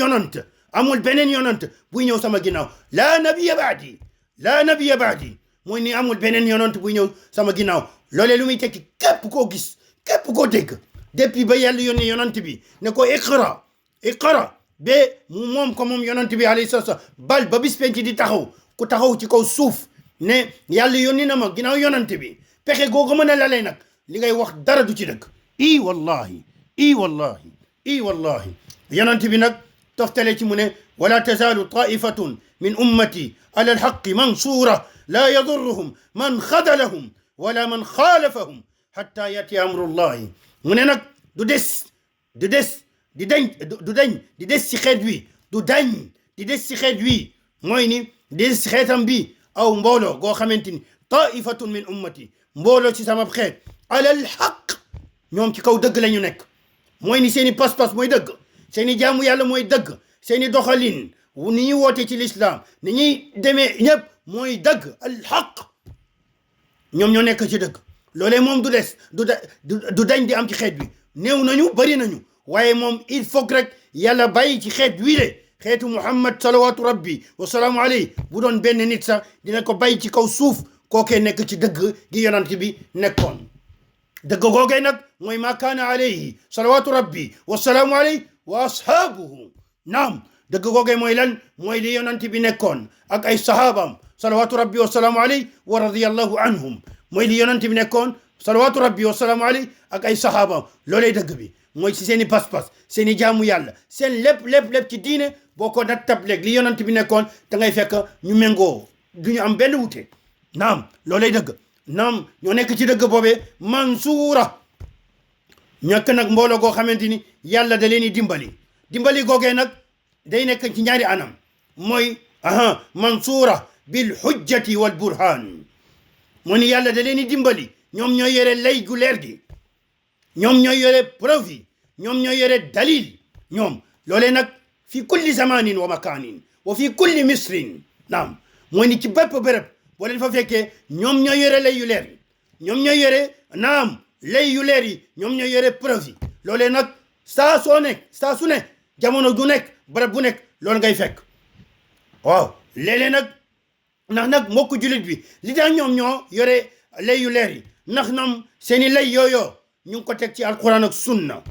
yonent buy ñëw sama ginnaaw la nabiya baadi mooy ni amul beneen yonent buy ñëw sama ginnaaw loolee lu muy tekki képp koo gis képp koo dégg depuis ba yàlla yónnee yonent bi ne ko iqra ba moom yonent bi alayhi salaam bal ba bis penc di taxaw ku taxaw ci kaw suuf ne yàlla yónni na ma ginnaaw yonent bi pexe googu mën a lalee nag li ngay wax dara du ci dëgg wallahi yonent bi nag toftale ci mu ne wala tazaalu taifatun min ummati ala alxaqi mansuura laa yadurruhum man xadalahum wala man xaalafahum xatta yati amrullahi mu ne nag du des ci xeet wi mooy ni des ci xeetam bi aw mbooloo goo xamante ni taifatun min ummati mbooloo ci sama xeet alal xaq ñoom ci kaw dëgg la ñu nekk mooy ni seeni pas-pas mooy dëgg seeni jaamu yàlla mooy dëgg seeni doxalin ni ñuy woote ci l'islam ni ñuy demee ñëpp mooy dëgg al xaq ñoom ñoo nekk ci dëgg loolee moom du dañ di am ci xeet bi néew nañu bari nañu waaye moom il faut rek yàlla bàyyi ci xeet wii de xeetu muhammad salawatu rabbi wasalaamu alayhi bu doon benn nit sax dina ko bàyyi ci kaw suuf kookee nekk ci dëgg gi yonent bi nekkoon dëgg googee nag mooy ma kaana alayhi salawatu rabbi wasalaamu alayhi wa ashaabuhu naam dëgg googee mooy lan mooy li yonent bi nekkoon ak ay sahaabam salawatu rabbi wasalaamu alayhi wa radiyallahu anhum mooy li yonent bi nekkoon salawatu rabbi wasalaamu alayhi ak ay sahaabam loolee dëgg bi mooy ci seen i pas-pas seen i jaamu yàlla seen lépp ci diine boo ko nattableeg li yonent bi nekkoon da ngay fekk ñu méngoo du ñu am benn wute naam loolay dëgg naam ñoo nekk ci dëgg boobee mansuura ñàkk nag mbooloo goo xamante ni yàlla da leen di dimbali googee nag day nekk ci ñaari anam mooy mansuura bil hujjati wal burhan moo ni yàlla da leen di dimbali ñoom ñooy yore lay gu leer gi ñoom ñooy yore preuve yi ñoom ñooy yore dalil ñoom loolee nag fi kulli zamanin wa makanin wa fi kulli misrin naam mooy ni ci bépp béréb boo leen fa fekkee ñoom ñooy yore lay yu leer yi ñoom ñooy yore naam lay yu leer yi ñoom ñooy yore preuve yi loolee nag saa su ne jamono du nekk béréb bu nekk loolu ngay fekk waaw léeg-léeg nag ndax nag mbokku jullit bi li tax ñoom ñoo yore lay yu leer yi ndax ñoom seeni lay yooyoo ñu ngi ko teg ci alquran ak sunna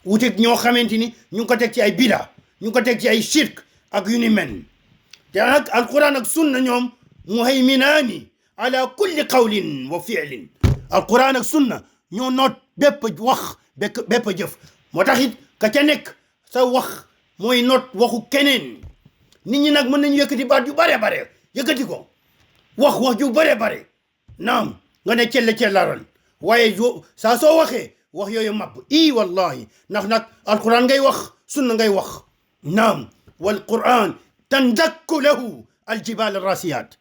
wuteeg ñoo xamante ni ñu ngi ko teg ci ay bida ñu ngi ko teg ci ay shirk ak yu ni mel te nag alquran ak sunna ñoom muhayminaani ala kulli qawlin wa fi'lin alquran ak sunna ñoo noot bépp wax bépp jëf moo tax it ka ca nekk sa wax mooy noot waxu keneen nit ñi nag mën nañu yëkkati baat yu bare yëkkati ko wax ju bare naam nga ne cellaral waaye saa soo waxee wax yooyu mabb wallahi ndax nag alquran ngay wax sunna ngay wax naam wal quran tandakku lahu aljibal arrasiyat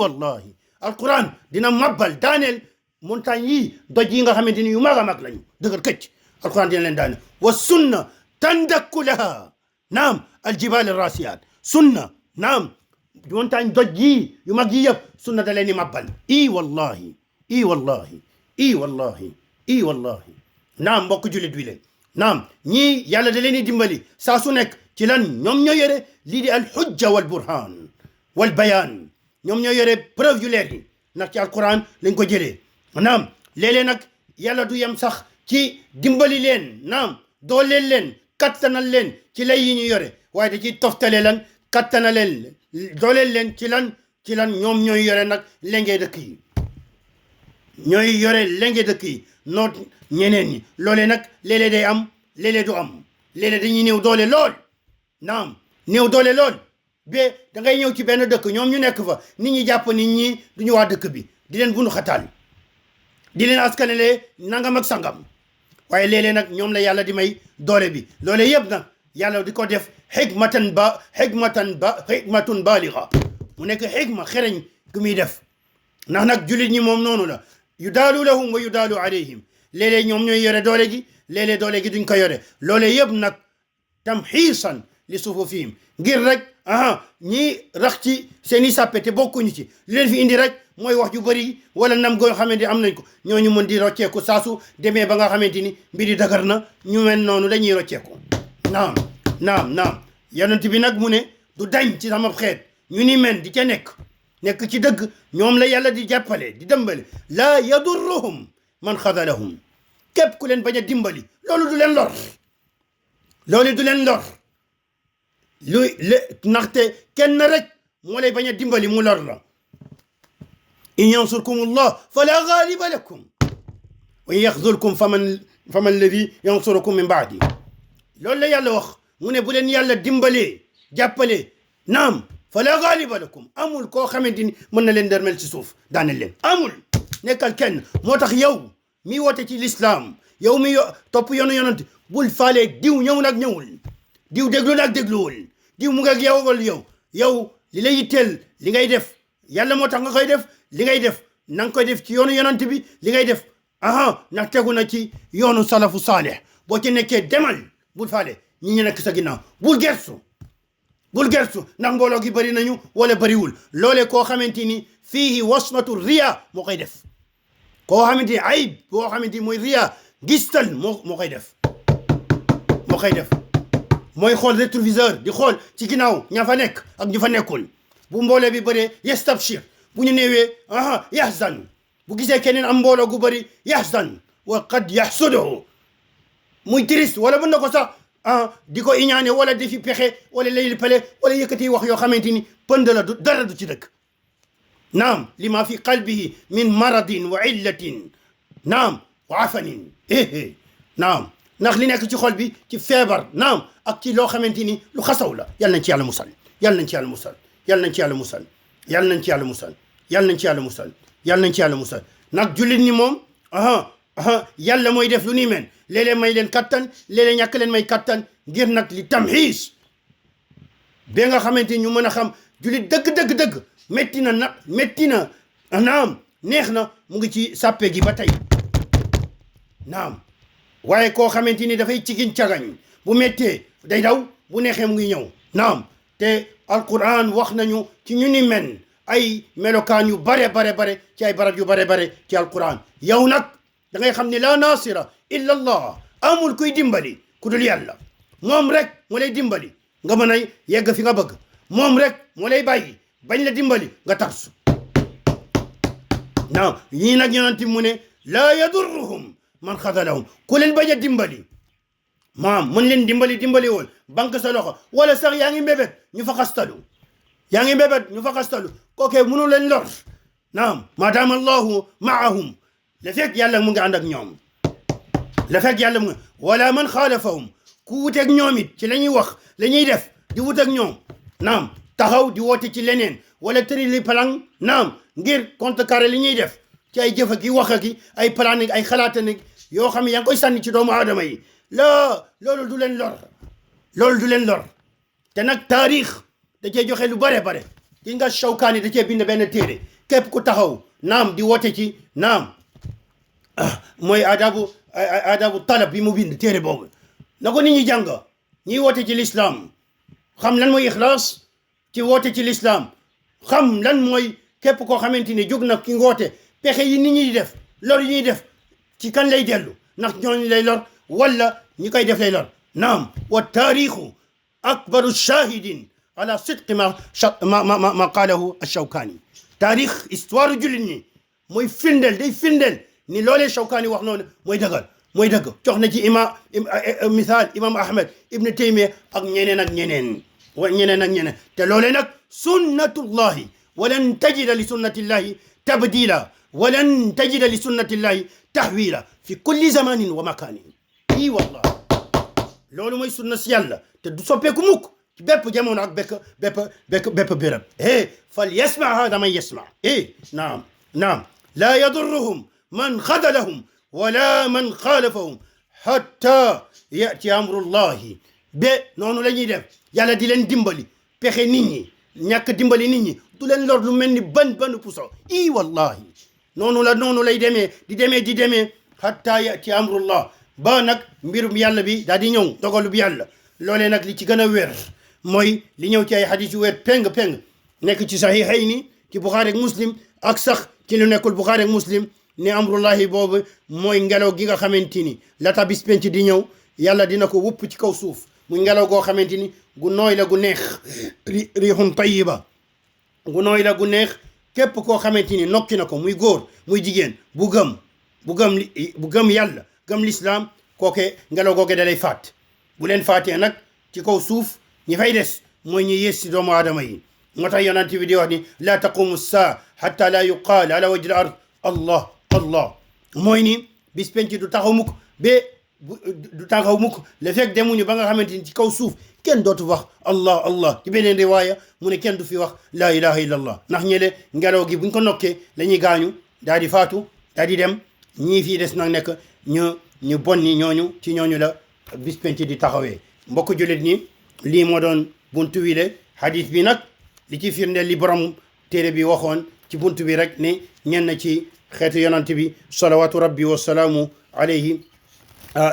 wallahi alquran dina mabbal daaneel montagne yi doj yi nga xamante ni yu mag a mag lañu dëgër këcc alquran dina leen daane wa sunna tandakku laha naam aljibal arrasiyat sunna naam montagne doj yi yu mag yi yëpp sunna da leen di mabbal wallahi wallahi naam mbokk julit wi leen naam ñii yàlla da leen di dimbali saa su nekk ci lan ñoom ñoo yore lii di al hujja wal burhan wal bayan ñoom ñoo yore preuve yu leer yi ndax ci alquran lañ ko jëlee naam léeg-léeg nag yàlla du yem sax ci dimbali leen naam dooleel leen kattanal leen ci lay yi ñu yore waaye da ciy toftale lan kattanal leen dooleel leen ci lan ñoom ñooy yore nag lengee dëkk yi ñooy yore lenge dëkk yi noot ñeneen ñi loolee nag léeg-léeg day am léeg-léeg du am léeg-léeg dañuy néew doole lool naam néew doole lool ba da ngay ñëw ci benn dëkk ñoom ñu nekk fa nit ñi jàpp nit ñi duñu waa dëkk bi di leen bunu xataal di leen askanale nangam ak sangam waaye léeg-léeg nag ñoom la yàlla di may doole bi loolee yëpp nag yàlla di ko def xikmatun baaliga mu nekk xikma xereñ gu muy def ndax nag jullit ñi moom noonu la yudaalu lahum wa yudaalu alayhim léeg-léeg ñoom ñooy yore doole gi léeg-léeg doole gi duñ ko yore loolee yëpp nag tamxiisan li sufufihim ngir rek ñi rax ci seen i sàppe te bokkuñu ci li leen fi indi rek mooy wax ju bëri wala nam goo xamante ni am nañ ko ñooñu mën di rocceeku saasu demee ba nga xamante ni mbiri dagar na ñu mel noonu dañuy rocceeku naam yonent bi nag mu ne du dañ ci sama xeet ñu ni men di ca nekk ci dëgg ñoom la yàlla di jàppale di dëmbale laa yadurruhum man xadalahum képp ku leen bañ a dimbali loolu du leen lor ndaxte kenn rek moo lay bañ a dimbali mu lor la in yansurkum allah fala ghaliba lakum wa in yaxzulkum faman alladi yansurukum min baadi loolu la yàlla wax mu ne bu leen yàlla dimbalee jàppale naam fala ghaliba lakum amul koo xamante ni mën na leen dermel ci suuf daaneel leen amul nekkal kenn moo tax yow mi woote ci l'islam yow mi topp yoonu yonent bul faale diw ñëw nag ñëwul diw déglu nag dégluwul diw mu ngi yow wala yow li lay yitteel li ngay def yàlla moo tax nga koy def li ngay def na nga koy def ci yoonu yonent bi li ngay def ndax tegu na ci yoonu salafu saalih boo ci nekkee demal bul faale ñi nekk sa ginnaaw bul gersu ndax mbooloo gi bëri nañu wala bëriwul loole koo xamante ni fiihi wasmatu riya moo koy def koo xamante ni ayib boo xamante ni mooy riya gistal moo koy def mooy xool rétroviseur di xool ci ginnaaw ña fa nekk ak ñu fa nekkul bu mbooloo bi bëree yastabshir bu ñu néewee yahzan bu gisee keneen am mbooloo gu bëri yahzan wa qad yahsuduhu muy triste wala mën na ko sax di ko iñaane wala di fi pexe wala layli pale wala yëkkati wax yoo xamante ni pënd la dara du ci dëkk naam lima fi qalbihi min maradin wa illatin naam wa afanin naam ndax li nekk ci xol bi ci feebar naam ak ci loo xamante ni lu xasaw la yal nañ ci yàlla musal yal nañ ci yàlla musal yal nañ ci yàlla musal yal nañ ci yàlla musal yal nañ ci yàlla musal yal nañ ci yàlla musal nag jullit ni moom yàlla mooy def lu ni mel léeg-léeg may leen kattan léeg-léeg ñàkk leen may kattan ngir nag li tamxiis ba nga xamante ni ñu mën a xam jullit dëgg métti na naam neex na mu ngi ci sàppe gi ba tey naam waaye koo xamante ni dafay cigin cagañ bu méttee day daw bu neexee mu ngi ñëw naam te alquran wax nañu ci ñu ni men ay melokaan yu bare ci ay barab yu bare ci alquran yow nag da ngay xam ne la nasira illa allah amul kuy dimbali ku dul yàlla moom rek moo lay dimbali nga mën a yegg fi nga bëgg moom rek moo lay bàyyi bañ la dimbali nga tarsu naam ñii nag yonent mu ne laa yadurruhum man xadalahum ku leen bañ a dimbali maam mën leen dimbali woon banque sa loxo wala sax yaa ngi mbébét ñu fa xastalu kookee mënu leen lor naam maadaama allahu maahum la fekk yàlla mu ngi ànd ak ñoom wala man xaalafahum ku wuteeg ñoom it ci la ñuy wax la ñuy def di wuteeg ñoom naam taxaw di woote ci leneen wala tëri li plan naam ngir contrecarrer li ñuy def ci ay jëf ki wax ki ay plan ay xalaata nag yoo xam ne yaa ngi koy sànni ci doomu aadama yi loolu du leen lor te nag taarix da cee joxe lu bare ki nga Shawkaani da cee bind benn téere képp ku taxaw naam di woote ci naam mooy adabu talab bi mu bind téere boobu na ko nit ñi jàng ñiy woote ci l'islam xam lan mooy ixlaas ci woote ci l'islam xam lan mooy képp koo xamante ni jóg na ki ngoote pexe yi nit ñi di def lor yi ñuy def ci kan lay dellu ndax ñooñu lay lor wala ñi koy def lay lor naam wa taarixu akbaru shahidin ala sidqi ma qaalahu ash-Shawkani taarix histoire jullit ñi mooy firndeel day firndeel ni loolee Shawkani wax noonu mooy dëgg jox na ci misaal imam Ahmad ibn Taymiya ak ñeneen te loolee nag sunnatullahi walan tajida li sunnatillahi tabdila walan tajida li sunnatillahi tahwila fi kulli zamanin wa makanin i wallah loolu mooy sunna si yàlla te du soppeeku mukk ci bépp jamono ak bépp béréb fal yasma hada man yasma naam la yadurruhum man xadalahum wala man xaalafahum hatta yati amrullahi noonu la ñuy def yàlla di leen dimbali pexe nit ñi ñàkk dimbali nit ñi du leen lor lu mel ni ban puso i wallahi noonu lay demee di demee hatta yati amrullah ba nag mbirum yàlla bi daal di ñëw dogalu bi yàlla loolee nag li ci gën a wér mooy li ñëw ci ay xadis yu wér peng nekk ci sahihayni ci Buxaari ak Muslim ak sax ci lu nekkul Buxaari ak Muslim ne amrullahi boobu mooy ngelaw gi nga xamante ni laata bis penc di ñëw yàlla dina ko wupp ci kaw suuf muy ngelaw goo xamante ni gu nooy la gu neex riixun tayiba gu nooy la gu neex képp koo xamante ni nokki na ko muy góor muy jigéen bu gëm yàlla gëm l'islam kooke ngelaw googe da lay faat bu leen faatee nag ci kaw suuf ñi fay des mooy ñi yées si doomu aadama yi moo tax yonent bi di wax ni la taqumu saa hatta la yuqaal ala wajhi al ard allah mooy ni bis penc du taxaw mukk le fekk demuñu ba nga xamante ni ci kaw suuf kenn dootu wax allah ci beneen riwaaya mu ne kenn du fi wax la ilaha illa allah ndax ñele ngelaw gi buñ ko nokkee la ñuy gaañu daal di faatu daal di dem ñii fii des nag nekk ñu bon ni ci ñooñu la bis penc di taxawee mbokk jullit ñi lii moo doon buntu wi le hadith bi nag li ci firndeel li borom téere bi waxoon ci buntu bi rek ne ñenn ci xeetu yonant bi salawatu rabbi wasalaamu alayhi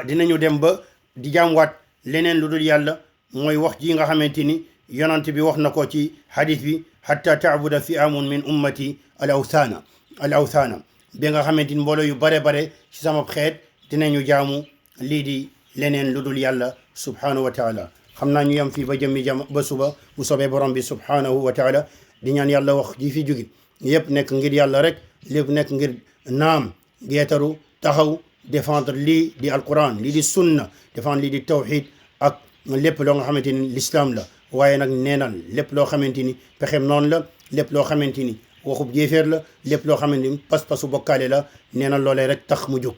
dinañu dem ba di jaamwaat leneen lu dul yàlla mooy wax ji nga xamante ni yonant bi wax na ko ci hadith bi hatta taabuda fi amun min ummati al awthana bi nga xamante ni mbooloo yu bare ci sama xeet dinañu jaamu lii di leneen lu dul yàlla subhanahu wa taala xam naa ñu yem fii ba jëmmi ba suba bu soobee borom bi subhanahu wa taala di ñaan yàlla wax ji fi jóge yëpp nekk ngir yàlla rek lépp nekk ngir naam geetaru taxaw défendre lii di alquran lii di sunna défendre lii di tawxid ak lépp loo nga xamante ni l'islam la waaye nag neenal lépp loo xamante ni pexem noonu la lépp loo xamante ni waxub jéeféer la lépp loo xamante ni pas-pasu bokkaale la neenal loolee rek tax mu jóg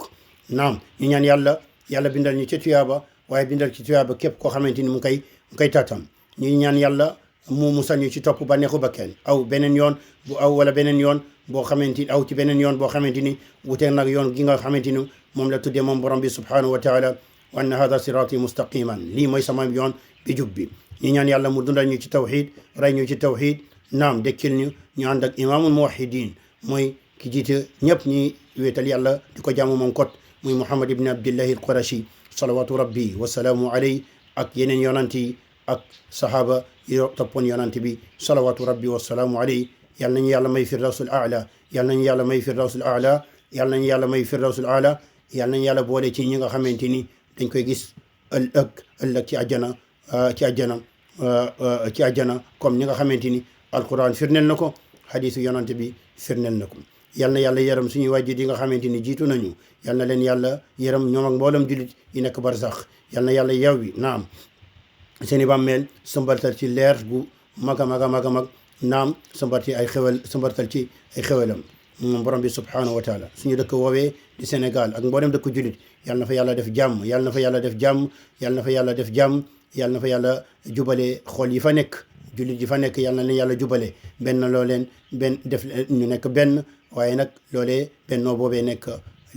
naam ñu ñaan yàlla bindal ñu ci tuyaaba waaye bindal ci tuyaaba képp koo xamante ni mu koy taatam ñu ñaan yàlla mu musal ñu ci topp ba neexu bakkeen aw beneen yoon wala beneen yoon boo xamante ni ci beneen yoon boo xamante ni wuteeg nag yoon gi nga xamante ni moom la tuddee moom borom bi subhanahu wa taala wa anna hada sirati mustaqiman lii mooy sama yoon bi jub bi ñu ñaan yàlla mu dundal ñu ci tawxid rey ñu ci tawxid naam dekkil ñu ànd ak imaamul muwahidin mooy ki jiite ñëpp ñi wéetal yàlla di ko jaamu moom kot muy Muhammad ibn Abdillahi al-Qurashi salawatu rabbi wasalaamu alayhi ak yeneen yonant yi ak sahaaba yi toppoon yonant bi salawatu rabbi wasalaamu alayhi yal nañu yàlla may firdawsul aala yal nañu yàlla may firdawsul aala yal nañu yàlla may firdawsul aala yal nañu yàlla boole ci ñi nga xamante ni dañ koy gis ëllëg ci àjjana comme ñi nga xamante ni alquran firneel na ko hadisu yonant bi firneel na ko yal na yàlla yaram suñuy wàjjit yi nga xamante ni jiitu nañu yal na leen yàlla yaram ñoom ak mboolem jullit yi nekk barsax yal na yàlla yaw wi naam seeni bàmmeel sëmbartal ci leer bu mag a mag naam sëmbartal ci ay xewalam moom borom bi subhanahu wa taala suñu dëkk woowee di Sénégal ak mboolem dëkk jullit yal na fa yàlla def jàmm yal na fa yàlla def jàmm yal na fa yàlla def jàmm yal na fa yàlla jubale xol yi fa nekk jullit yi fa nekk yal na leen yàlla jubale benn loo leen benn def ñu nekk benn waaye nag loolee bennoo boobee nekk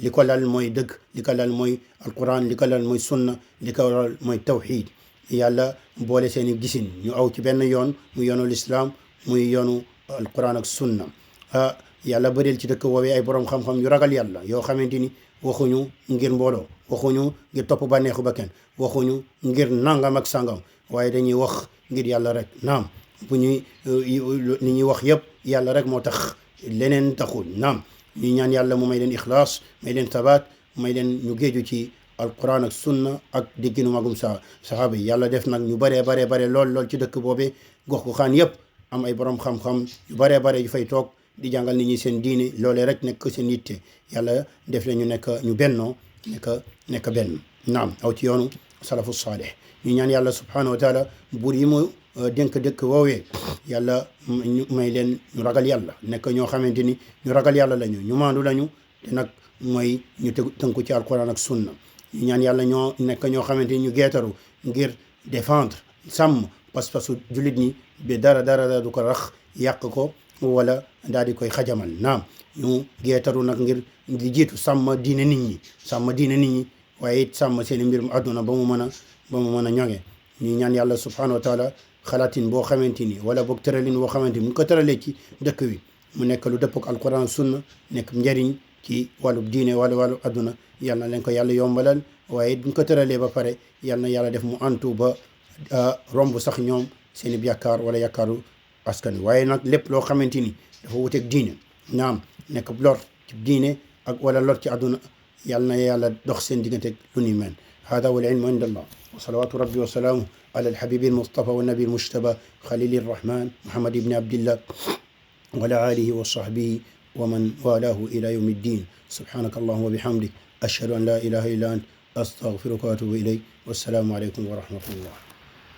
li ko lal mooy dëgg li ko lal mooy alquran li ko lal mooy sunna li ko lal mooy tawxid yàlla boole seeni gisin ñu aw ci benn yoon muy yoonu lislaam muy yoonu alquran ak sunna yàlla bëreel ci dëkk woowee ay borom xam-xam yu ragal yàlla yoo xamante ni waxuñu ngir mbooloo, waxuñu ngir topp bànneexu ba kenn, waxuñu ngir nangam ak sangam, waaye dañuy wax ngir yàlla rek. naam bu ñuy li ñuy wax yëpp yàlla rek moo tax, leneen taxul. naam ñu ñaan yàlla mu may leen ixlaas, may leen tabaat, may leen ñu géeju ci alquran ak sunna ak dégginu magum saxaaba yi. yàlla def nag ñu bare lool ci dëkk boobee, gox gu xaan yëpp am ay borom xam-xam yu bare yu fay toog di jàngal nit ñi seen diine. loolee rek nekk seen yitte. yàlla def leen ñu bennoo nekk benn. naam aw ci yoonu salafu saalih. ñu ñaan yàlla subhanahu wa taala buur yi mu dénk dëkk woowee yàlla ñu may leen ñu ragal yàlla, nekk ñoo xamante ni ñu ragal yàlla lañu, ñu maandu lañu, te nag mooy ñu tënku ci alquran ak sunna. ñu ñaan yàlla ñoo nekk ñoo xamante ni ñu geetaru ngir défendre sàmm pas-pasu jullit ñi bi dara du ko rax, yàq ko wala daal di koy xajamal. naam ñu geetaru nag ngir di jiitu sàmm diine nit ñi waaye it sàmm seen mbirum àdduna ba mu mën a ñoŋe. ñu ñaan yàlla subhanahu wa taala xalaatin boo xamante ni wala boog tëralin boo xamante ni mu ko tëralee ci dëkk wi mu nekk lu dëpp ak alquran sunna, nekk njëriñ ci wàllu diine wala wàllu àdduna. yàlla na leen ko yàlla yombalal, waaye buñ ko tëralee ba pare yàlla na yàlla def mu antu ba romb sax ñoom seen i yaakaar wala yaakaaru askan wi. waaye nag lépp loo xamante ni dafa wuteeg diine, naam nekk lor ci diine ak wala lor ci àdduna, yàlla na yàlla dox seen digganteeg lu ni mel. hada wal ilmu inda allah wa salawatu rabbi wa salaamu ala alhabibi almustafa wa nabi almujtaba khalili arrahman muhammad ibni abdillah wa ala alihi wa sahbihi wa man walahu ila yawmi ddin. subhanaka allahumma wa bihamdik ashhadu an la ilaha illa ant astaghfiruka wa atubu ilayk. wassalamu alaykum wa rahmatullah.